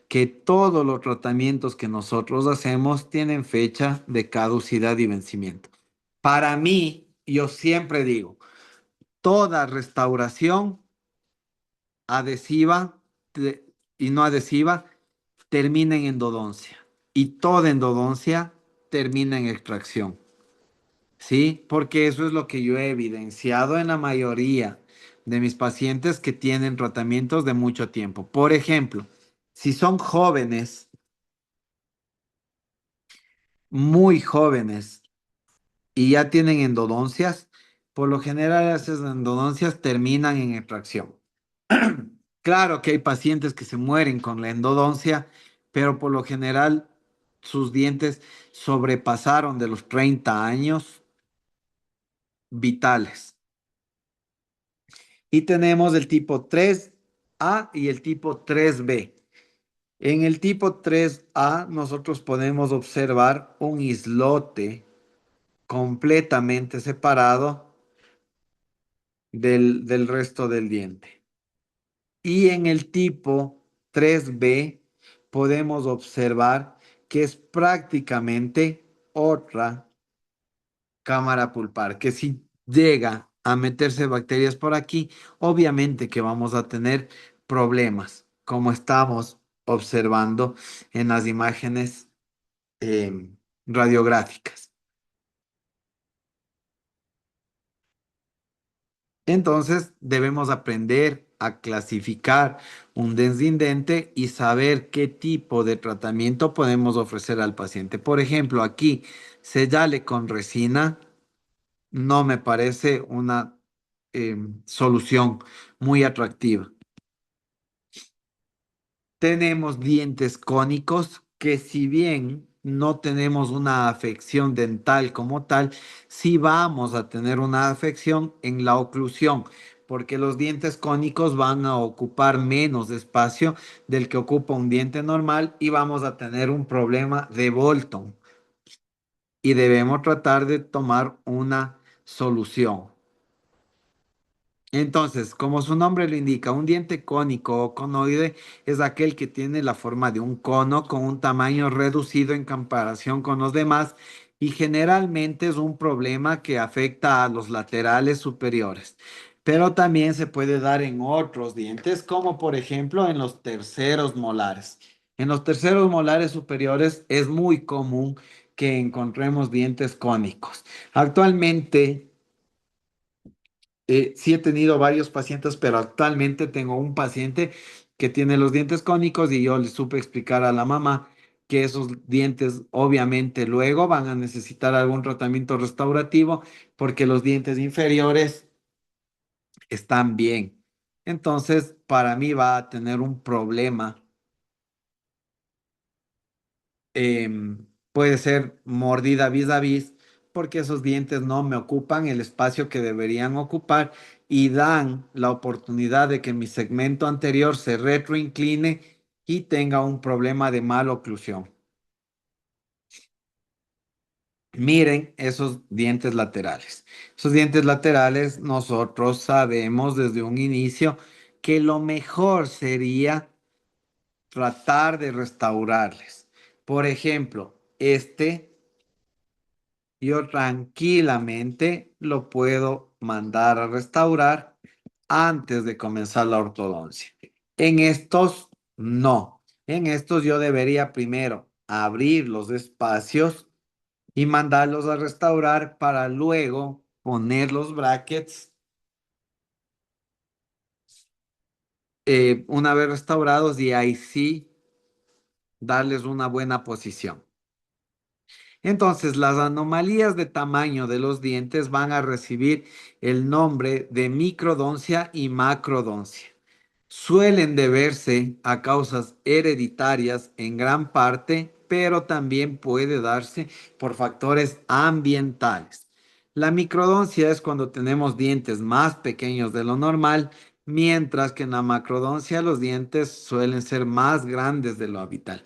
que todos los tratamientos que nosotros hacemos tienen fecha de caducidad y vencimiento. Para mí, yo siempre digo, toda restauración adhesiva y no adhesiva termina en endodoncia y toda endodoncia termina en extracción, ¿sí? Porque eso es lo que yo he evidenciado en la mayoría de mis pacientes que tienen tratamientos de mucho tiempo. Por ejemplo, si son jóvenes, muy jóvenes y ya tienen endodoncias, por lo general esas endodoncias terminan en extracción. Claro que hay pacientes que se mueren con la endodoncia, pero por lo general sus dientes sobrepasaron de los 30 años vitales. Y tenemos el tipo 3A y el tipo 3B. En el tipo 3A nosotros podemos observar un islote completamente separado del resto del diente. Y en el tipo 3B podemos observar que es prácticamente otra cámara pulpar, que si llega a meterse bacterias por aquí, obviamente que vamos a tener problemas, como estamos observando en las imágenes radiográficas. Entonces debemos aprender a clasificar un desindente y saber qué tipo de tratamiento podemos ofrecer al paciente. Por ejemplo, aquí sellarle con resina no me parece una solución muy atractiva. Tenemos dientes cónicos que si bien no tenemos una afección dental como tal, sí vamos a tener una afección en la oclusión, porque los dientes cónicos van a ocupar menos espacio del que ocupa un diente normal y vamos a tener un problema de Bolton y debemos tratar de tomar una solución. Entonces, como su nombre lo indica, un diente cónico o conoide es aquel que tiene la forma de un cono con un tamaño reducido en comparación con los demás y generalmente es un problema que afecta a los laterales superiores, pero también se puede dar en otros dientes, como por ejemplo en los terceros molares. En los terceros molares superiores es muy común que encontremos dientes cónicos. Actualmente, sí he tenido varios pacientes, pero actualmente tengo un paciente que tiene los dientes cónicos y yo le supe explicar a la mamá que esos dientes obviamente luego van a necesitar algún tratamiento restaurativo porque los dientes inferiores están bien. Entonces, para mí va a tener un problema. Puede ser mordida vis a vis, porque esos dientes no me ocupan el espacio que deberían ocupar y dan la oportunidad de que mi segmento anterior se retroincline y tenga un problema de maloclusión. Miren esos dientes laterales. Esos dientes laterales, nosotros sabemos desde un inicio que lo mejor sería tratar de restaurarles. Por ejemplo, yo tranquilamente lo puedo mandar a restaurar antes de comenzar la ortodoncia. En estos, no. En estos yo debería primero abrir los espacios y mandarlos a restaurar para luego poner los brackets una vez restaurados y ahí sí darles una buena posición. Entonces, las anomalías de tamaño de los dientes van a recibir el nombre de microdoncia y macrodoncia. Suelen deberse a causas hereditarias en gran parte, pero también puede darse por factores ambientales. La microdoncia es cuando tenemos dientes más pequeños de lo normal, mientras que en la macrodoncia los dientes suelen ser más grandes de lo habitual.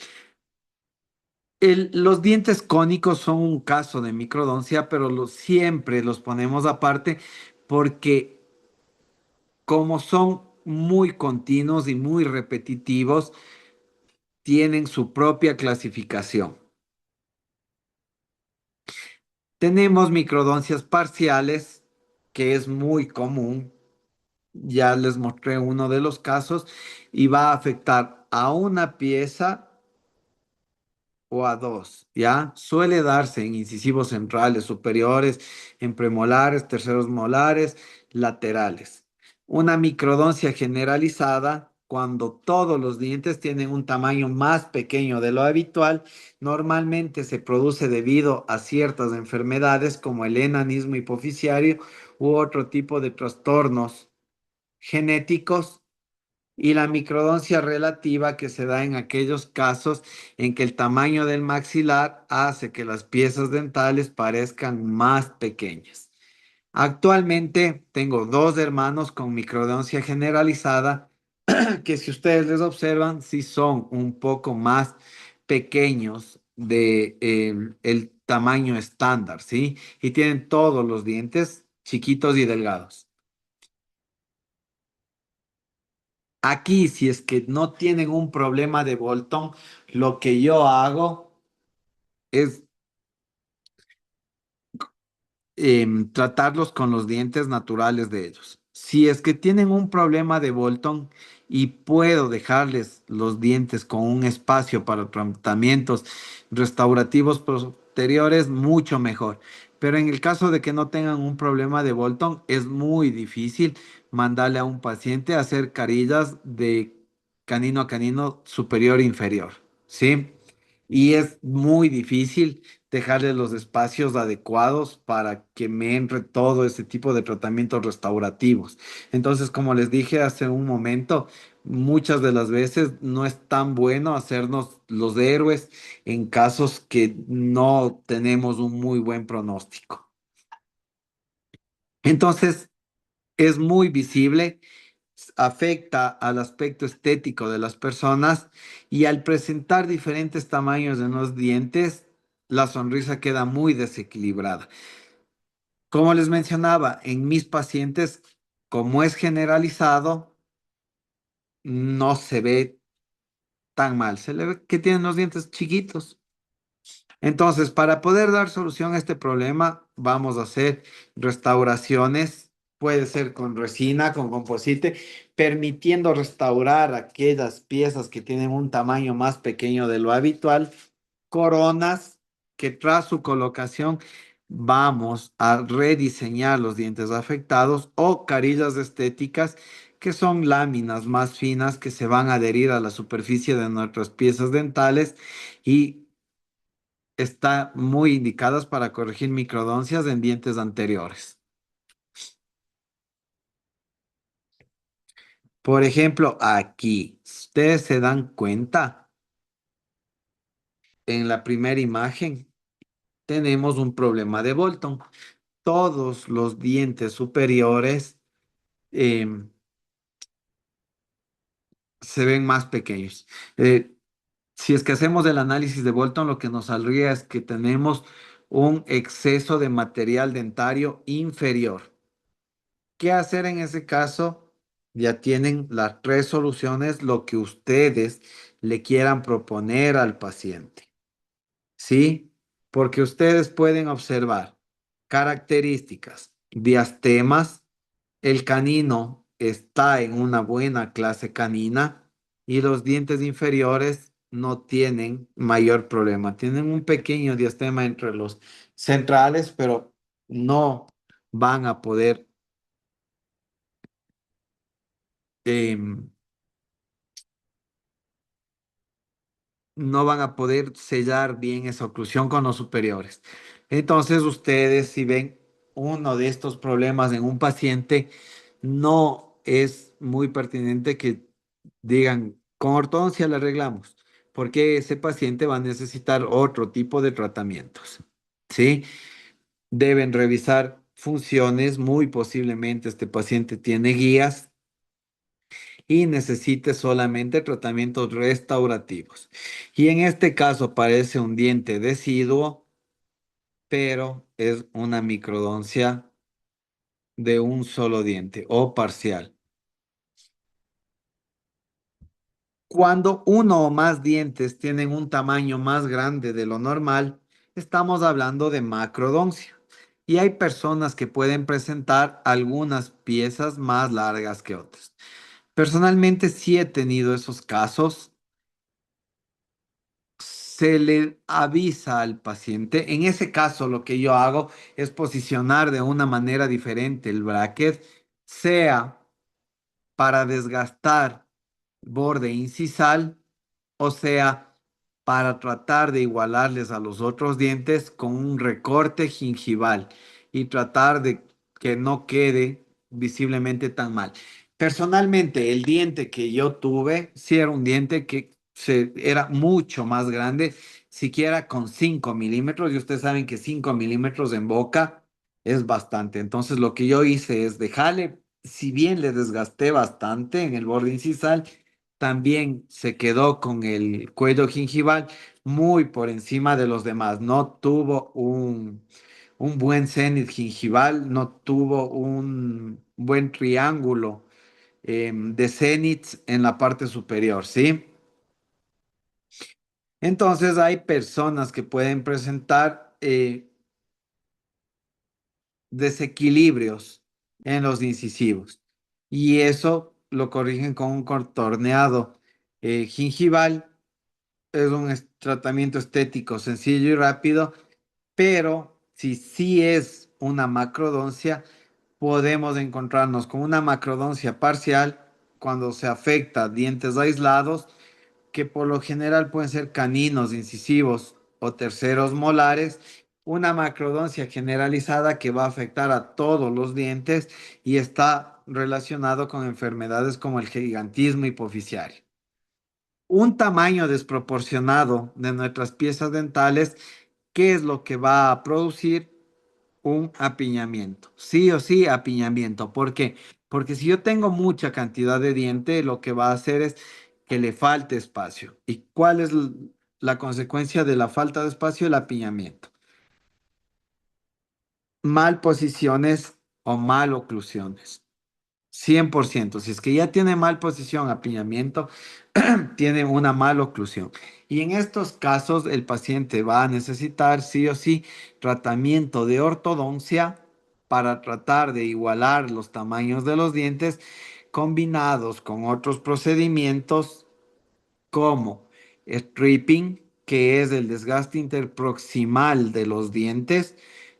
Los dientes cónicos son un caso de microdoncia, pero siempre los ponemos aparte porque como son muy continuos y muy repetitivos, tienen su propia clasificación. Tenemos microdoncias parciales, que es muy común. Ya les mostré uno de los casos y va a afectar a una pieza o a dos, ¿ya? Suele darse en incisivos centrales, superiores, en premolares, terceros molares, laterales. Una microdoncia generalizada, cuando todos los dientes tienen un tamaño más pequeño de lo habitual, normalmente se produce debido a ciertas enfermedades como el enanismo hipoficiario u otro tipo de trastornos genéticos y la microdoncia relativa que se da en aquellos casos en que el tamaño del maxilar hace que las piezas dentales parezcan más pequeñas. Actualmente tengo dos hermanos con microdoncia generalizada que si ustedes les observan, sí son un poco más pequeños de el tamaño estándar, ¿sí? Y tienen todos los dientes chiquitos y delgados. Aquí, si es que no tienen un problema de Bolton, lo que yo hago es tratarlos con los dientes naturales de ellos. Si es que tienen un problema de Bolton y puedo dejarles los dientes con un espacio para tratamientos restaurativos posteriores, mucho mejor. Pero en el caso de que no tengan un problema de Bolton, es muy difícil mandarle a un paciente a hacer carillas de canino a canino superior e inferior, ¿sí? Y es muy difícil dejarle los espacios adecuados para que me entre todo ese tipo de tratamientos restaurativos. Entonces, como les dije hace un momento, muchas de las veces no es tan bueno hacernos los héroes en casos que no tenemos un muy buen pronóstico. Entonces, es muy visible, afecta al aspecto estético de las personas y al presentar diferentes tamaños en los dientes, la sonrisa queda muy desequilibrada. Como les mencionaba, en mis pacientes, como es generalizado, no se ve tan mal. Se le ve que tienen los dientes chiquitos. Entonces, para poder dar solución a este problema, vamos a hacer restauraciones. Puede ser con resina, con composite, permitiendo restaurar aquellas piezas que tienen un tamaño más pequeño de lo habitual, coronas que tras su colocación vamos a rediseñar los dientes afectados, o carillas estéticas que son láminas más finas que se van a adherir a la superficie de nuestras piezas dentales y está muy indicadas para corregir microdoncias en dientes anteriores. Por ejemplo, aquí, ustedes se dan cuenta, en la primera imagen tenemos un problema de Bolton. Todos los dientes superiores em, se ven más pequeños. Eh, si es que hacemos el análisis de Bolton, lo que nos saldría es que tenemos un exceso de material dentario inferior. ¿Qué hacer en ese caso? Ya tienen las tres soluciones, lo que ustedes le quieran proponer al paciente. ¿Sí? Porque ustedes pueden observar características, diastemas, el canino está en una buena clase canina y los dientes inferiores no tienen mayor problema. Tienen un pequeño diastema entre los centrales, pero no van a poder em, no van a poder sellar bien esa oclusión con los superiores. Entonces, ustedes, si ven uno de estos problemas en un paciente, no es muy pertinente que digan, con ortodoncia le arreglamos, porque ese paciente va a necesitar otro tipo de tratamientos. ¿Sí? Deben revisar funciones, muy posiblemente este paciente tiene guías y necesite solamente tratamientos restaurativos. Y en este caso parece un diente deciduo, pero es una microdoncia de un solo diente o parcial. Cuando uno o más dientes tienen un tamaño más grande de lo normal, estamos hablando de macrodoncia. Y hay personas que pueden presentar algunas piezas más largas que otras. Personalmente sí he tenido esos casos. Se le avisa al paciente. En ese caso, lo que yo hago es posicionar de una manera diferente el bracket, sea para desgastar borde incisal, o sea, para tratar de igualarles a los otros dientes con un recorte gingival y tratar de que no quede visiblemente tan mal. Personalmente, el diente que yo tuve, sí era un diente que era mucho más grande, siquiera con 5 milímetros, y ustedes saben que 5 milímetros en boca es bastante. Entonces, lo que yo hice es dejarle, si bien le desgasté bastante en el borde incisal, también se quedó con el cuello gingival muy por encima de los demás. No tuvo un buen cenit gingival, no tuvo un buen triángulo de cenits en la parte superior, ¿sí? Entonces hay personas que pueden presentar desequilibrios en los incisivos y eso lo corrigen con un contorneado gingival. Es un tratamiento estético sencillo y rápido, pero si sí es una macrodoncia, podemos encontrarnos con una macrodoncia parcial cuando se afecta dientes aislados, que por lo general pueden ser caninos, incisivos o terceros molares, una macrodoncia generalizada que va a afectar a todos los dientes y está relacionado con enfermedades como el gigantismo hipoficiario. Un tamaño desproporcionado de nuestras piezas dentales, ¿qué es lo que va a producir? Un apiñamiento. Sí o sí, apiñamiento. ¿Por qué? Porque si yo tengo mucha cantidad de diente, lo que va a hacer es que le falte espacio. ¿Y cuál es la consecuencia de la falta de espacio? El apiñamiento. Mal posiciones o mal oclusiones. 100%. Si es que ya tiene mal posición, apiñamiento, tiene una mala oclusión. Y en estos casos, el paciente va a necesitar sí o sí tratamiento de ortodoncia para tratar de igualar los tamaños de los dientes combinados con otros procedimientos como stripping, que es el desgaste interproximal de los dientes,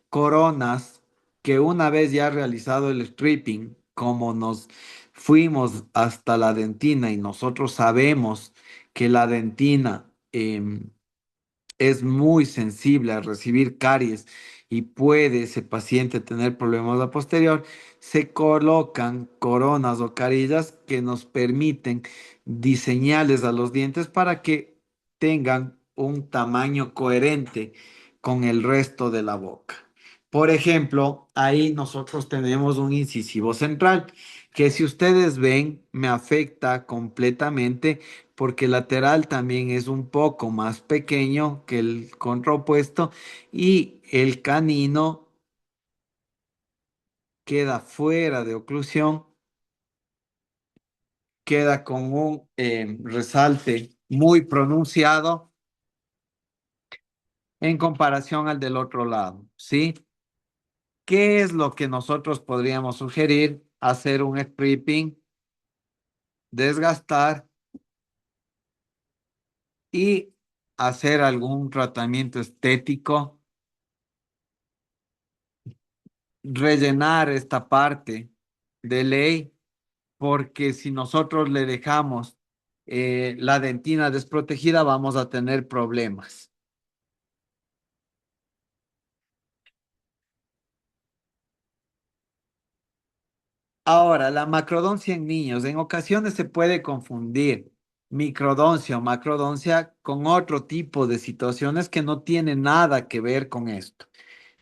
coronas, que una vez ya realizado el stripping, como nos fuimos hasta la dentina y nosotros sabemos que la dentina es muy sensible a recibir caries y puede ese paciente tener problemas a posterior, se colocan coronas o carillas que nos permiten diseñarles a los dientes para que tengan un tamaño coherente con el resto de la boca. Por ejemplo, ahí nosotros tenemos un incisivo central que si ustedes ven me afecta completamente porque el lateral también es un poco más pequeño que el contraopuesto y el canino queda fuera de oclusión, queda con un resalte muy pronunciado en comparación al del otro lado, ¿sí? ¿Qué es lo que nosotros podríamos sugerir? Hacer un stripping, desgastar y hacer algún tratamiento estético, rellenar esta parte de ley, porque si nosotros le dejamos la dentina desprotegida, vamos a tener problemas. Ahora, la macrodoncia en niños, en ocasiones se puede confundir microdoncia o macrodoncia con otro tipo de situaciones que no tienen nada que ver con esto.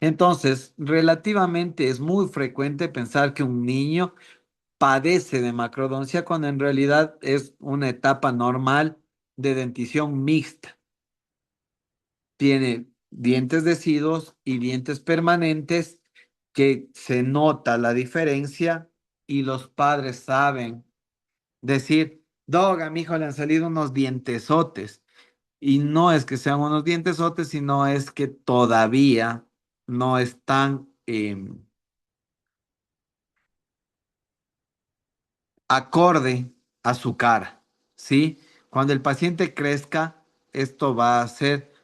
Entonces, relativamente es muy frecuente pensar que un niño padece de macrodoncia cuando en realidad es una etapa normal de dentición mixta. Tiene dientes deciduos y dientes permanentes que se nota la diferencia y los padres saben decir, Dog, a mi hijo le han salido unos dientesotes. Y no es que sean unos dientesotes, sino es que todavía no están acorde a su cara, ¿sí? Cuando el paciente crezca, esto va a ser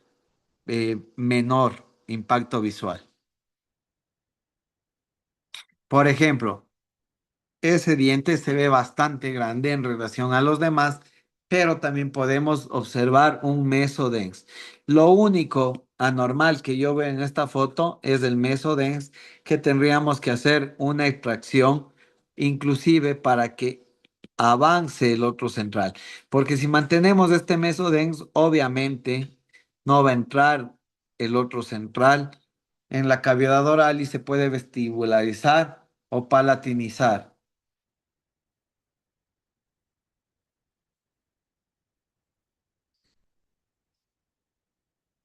menor impacto visual. Por ejemplo, ese diente se ve bastante grande en relación a los demás, pero también podemos observar un mesodens. Lo único anormal que yo veo en esta foto es el mesodens, que tendríamos que hacer una extracción, inclusive para que avance el otro central. Porque si mantenemos este mesodens, obviamente no va a entrar el otro central en la cavidad oral y se puede vestibularizar o palatinizar.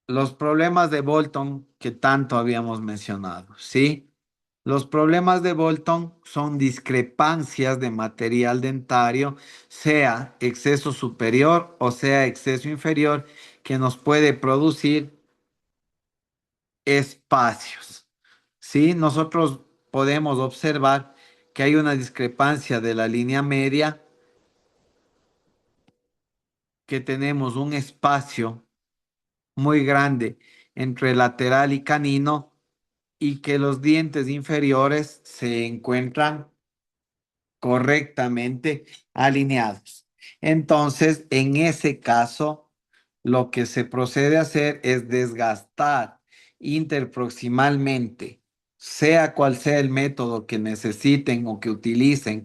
Los problemas de Bolton que tanto habíamos mencionado, ¿sí? Los problemas de Bolton son discrepancias de material dentario, sea exceso superior o sea exceso inferior, que nos puede producir espacios, ¿sí? Nosotros podemos observar que hay una discrepancia de la línea media, que tenemos un espacio muy grande entre lateral y canino y que los dientes inferiores se encuentran correctamente alineados. Entonces, en ese caso, lo que se procede a hacer es desgastar interproximalmente sea cual sea el método que necesiten o que utilicen.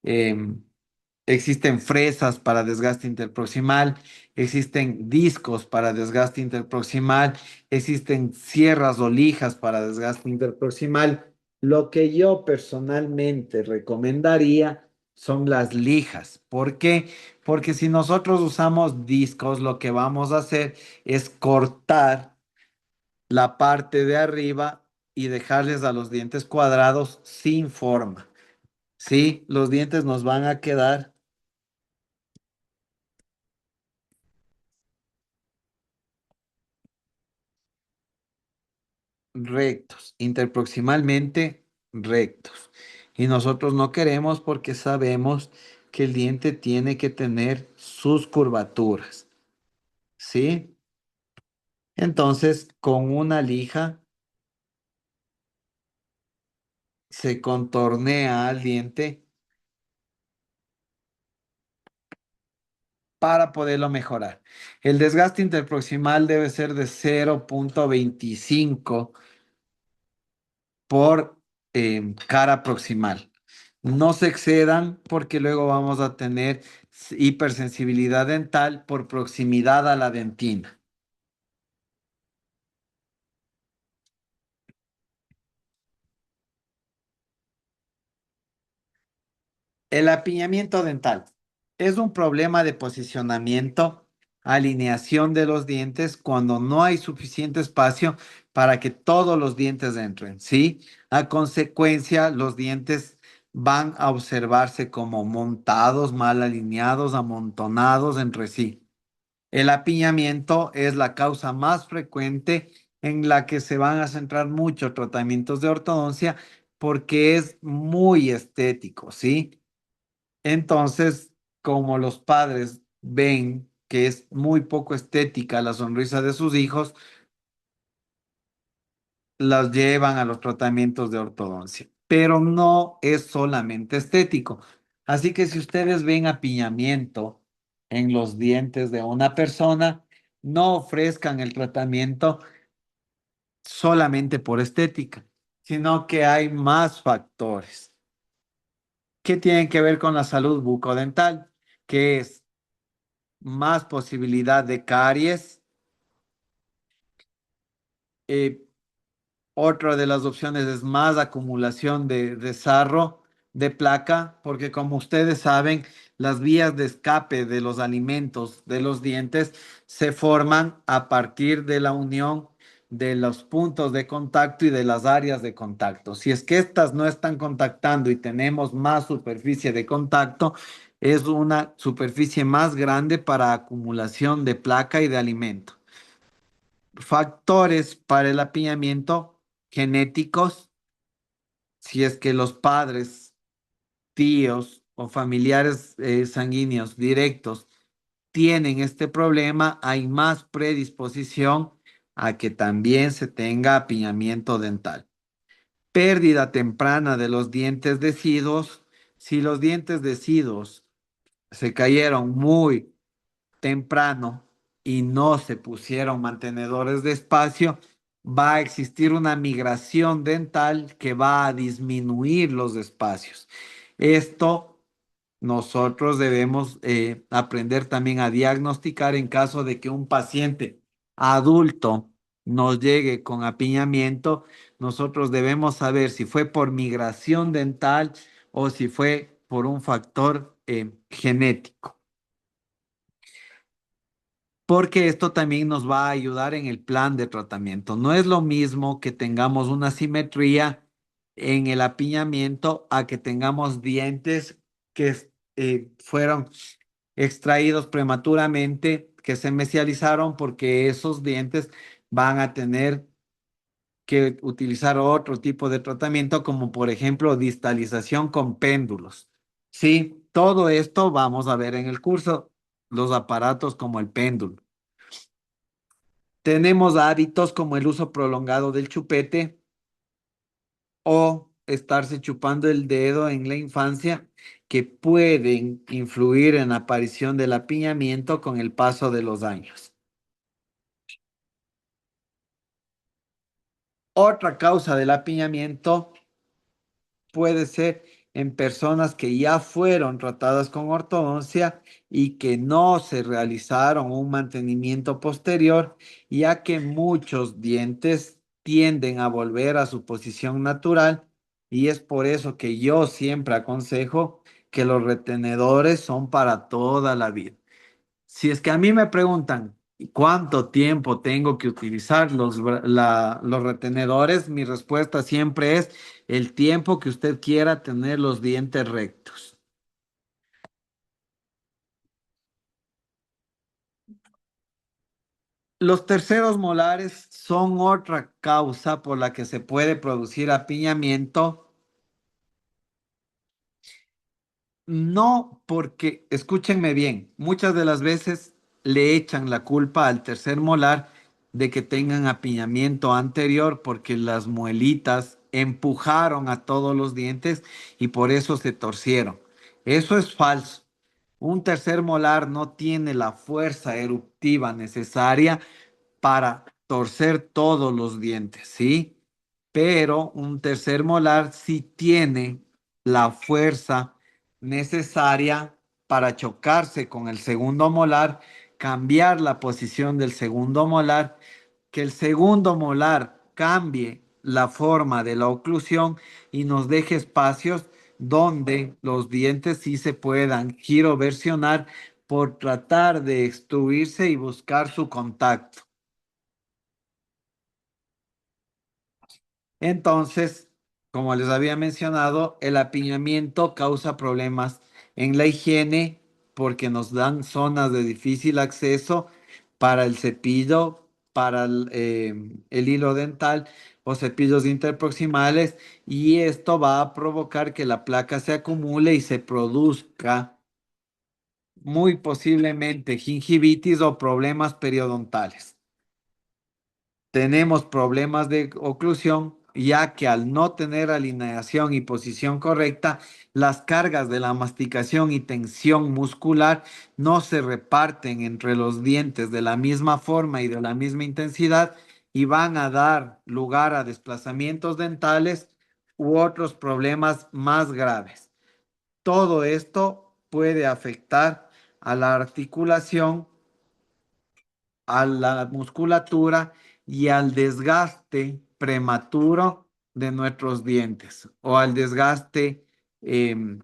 em, Existen fresas para desgaste interproximal, existen discos para desgaste interproximal, existen sierras o lijas para desgaste interproximal. Lo que yo personalmente recomendaría son las lijas. ¿Por qué? Porque si nosotros usamos discos, lo que vamos a hacer es cortar la parte de arriba y dejarles a los dientes cuadrados sin forma. Sí, los dientes nos van a quedar rectos, interproximalmente rectos. Y nosotros no queremos porque sabemos que el diente tiene que tener sus curvaturas, ¿sí? Entonces, con una lija se contornea al diente para poderlo mejorar. El desgaste interproximal debe ser de 0,25 por cara proximal. No se excedan porque luego vamos a tener hipersensibilidad dental por proximidad a la dentina. El apiñamiento dental es un problema de posicionamiento, alineación de los dientes cuando no hay suficiente espacio para que todos los dientes entren, ¿sí? A consecuencia, los dientes van a observarse como montados, mal alineados, amontonados entre sí. El apiñamiento es la causa más frecuente en la que se van a centrar muchos tratamientos de ortodoncia porque es muy estético, ¿sí? Entonces, como los padres ven que es muy poco estética la sonrisa de sus hijos, las llevan a los tratamientos de ortodoncia. Pero no es solamente estético. Así que si ustedes ven apiñamiento en los dientes de una persona, no ofrezcan el tratamiento solamente por estética, sino que hay más factores que tienen que ver con la salud bucodental, que es más posibilidad de caries. eh, Otra de las opciones es más acumulación de sarro, de placa, porque como ustedes saben, las vías de escape de los alimentos de los dientes se forman a partir de la unión de los puntos de contacto y de las áreas de contacto. Si es que estas no están contactando y tenemos más superficie de contacto, es una superficie más grande para acumulación de placa y de alimento. Factores para el apiñamiento genéticos, si es que los padres, tíos o familiares sanguíneos directos tienen este problema, hay más predisposición a que también se tenga apiñamiento dental. Pérdida temprana de los dientes deciduos. Si los dientes deciduos se cayeron muy temprano y no se pusieron mantenedores de espacio, va a existir una migración dental que va a disminuir los espacios. Esto nosotros debemos aprender también a diagnosticar en caso de que un paciente adulto nos llegue con apiñamiento. Nosotros debemos saber si fue por migración dental o si fue por un factor genético, porque esto también nos va a ayudar en el plan de tratamiento. No es lo mismo que tengamos una simetría en el apiñamiento a que tengamos dientes que fueron extraídos prematuramente, que se mesializaron, porque esos dientes van a tener que utilizar otro tipo de tratamiento, como por ejemplo distalización con péndulos. Sí, todo esto vamos a ver en el curso, los aparatos como el péndulo. Tenemos hábitos como el uso prolongado del chupete o estarse chupando el dedo en la infancia que pueden influir en la aparición del apiñamiento con el paso de los años. Otra causa del apiñamiento puede ser en personas que ya fueron tratadas con ortodoncia y que no se realizaron un mantenimiento posterior, ya que muchos dientes tienden a volver a su posición natural y es por eso que yo siempre aconsejo que los retenedores son para toda la vida. Si es que a mí me preguntan cuánto tiempo tengo que utilizar los retenedores, mi respuesta siempre es el tiempo que usted quiera tener los dientes rectos. Los terceros molares son otra causa por la que se puede producir apiñamiento. No, porque, escúchenme bien, muchas de las veces le echan la culpa al tercer molar de que tengan apiñamiento anterior porque las muelitas empujaron a todos los dientes y por eso se torcieron. Eso es falso. Un tercer molar no tiene la fuerza eruptiva necesaria para torcer todos los dientes, ¿sí? Pero un tercer molar sí tiene la fuerza necesaria para chocarse con el segundo molar, cambiar la posición del segundo molar, que el segundo molar cambie la forma de la oclusión y nos deje espacios donde los dientes sí se puedan giroversionar por tratar de extruirse y buscar su contacto. Entonces, como les había mencionado, el apiñamiento causa problemas en la higiene porque nos dan zonas de difícil acceso para el cepillo, para el hilo dental o cepillos interproximales y esto va a provocar que la placa se acumule y se produzca muy posiblemente gingivitis o problemas periodontales. Tenemos problemas de oclusión, ya que al no tener alineación y posición correcta, las cargas de la masticación y tensión muscular no se reparten entre los dientes de la misma forma y de la misma intensidad y van a dar lugar a desplazamientos dentales u otros problemas más graves. Todo esto puede afectar a la articulación, a la musculatura y al desgaste prematuro de nuestros dientes o al desgaste em,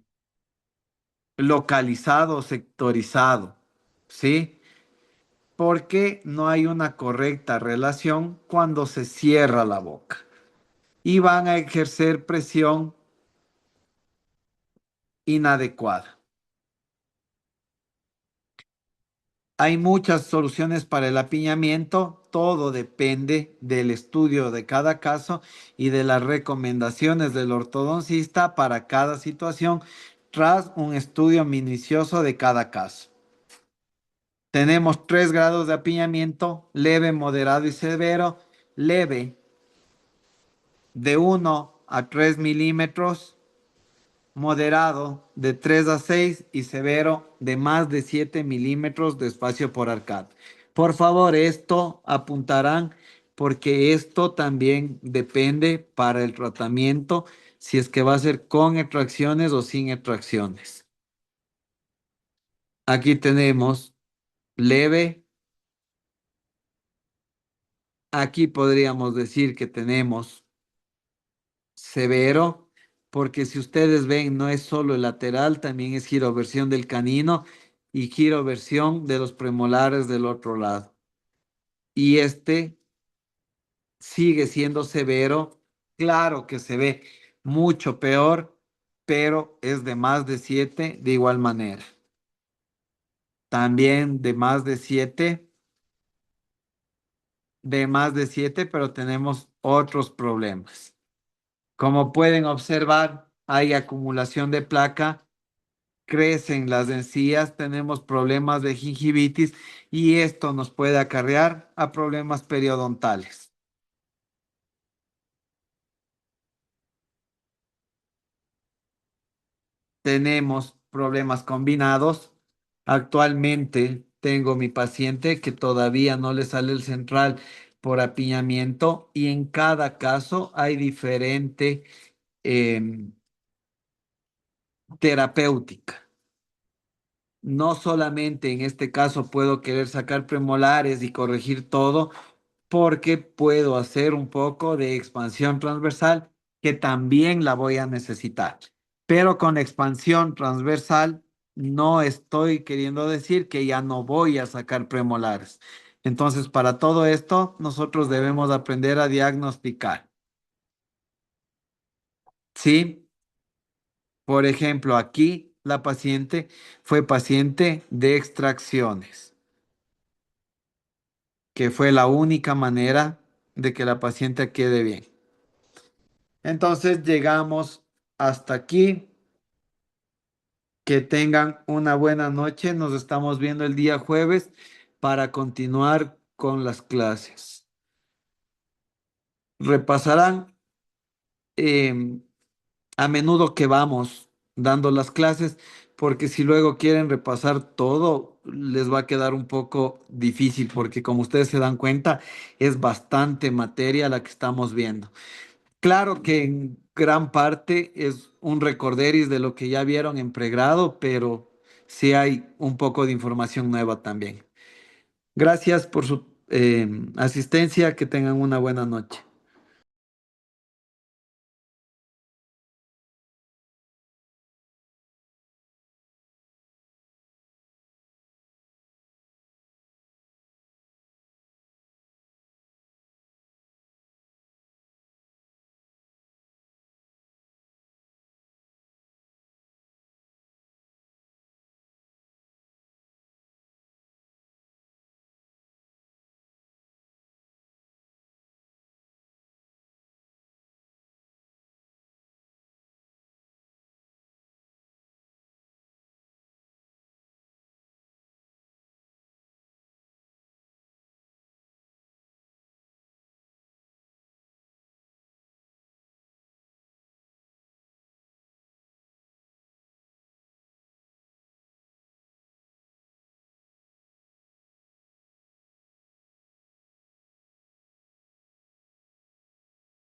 localizado o sectorizado, ¿sí? Porque no hay una correcta relación cuando se cierra la boca y van a ejercer presión inadecuada. Hay muchas soluciones para el apiñamiento, todo depende del estudio de cada caso y de las recomendaciones del ortodoncista para cada situación tras un estudio minucioso de cada caso. Tenemos 3 grados de apiñamiento, leve, moderado y severo. Leve de 1 a 3 milímetros, moderado de 3 a 6 y severo de más de 7 milímetros de espacio por arcada. Por favor, esto apuntarán porque esto también depende para el tratamiento si es que va a ser con extracciones o sin extracciones. Aquí tenemos leve, aquí podríamos decir que tenemos severo, porque si ustedes ven, no es solo el lateral, también es giroversión del canino y giroversión de los premolares del otro lado. Y este sigue siendo severo, claro que se ve mucho peor, pero es de más de 7 de igual manera. También de más de 7, pero tenemos otros problemas. Como pueden observar, hay acumulación de placa, crecen las encías, tenemos problemas de gingivitis y esto nos puede acarrear a problemas periodontales. Tenemos problemas combinados. Actualmente tengo mi paciente que todavía no le sale el central por apiñamiento y en cada caso hay diferente em, terapéutica. No solamente en este caso puedo querer sacar premolares y corregir todo, porque puedo hacer un poco de expansión transversal que también la voy a necesitar. Pero con expansión transversal no estoy queriendo decir que ya no voy a sacar premolares. Entonces, para todo esto, nosotros debemos aprender a diagnosticar. Sí, por ejemplo, aquí la paciente fue paciente de extracciones, que fue la única manera de que la paciente quede bien. Entonces llegamos hasta aquí. Que tengan una buena noche. Nos estamos viendo el día jueves para continuar con las clases. Repasarán em, a menudo que vamos dando las clases, porque si luego quieren repasar todo, les va a quedar un poco difícil, porque como ustedes se dan cuenta, es bastante materia la que estamos viendo. Claro que en gran parte es un recorderis de lo que ya vieron en pregrado, pero sí hay un poco de información nueva también. Gracias por su asistencia, que tengan una buena noche.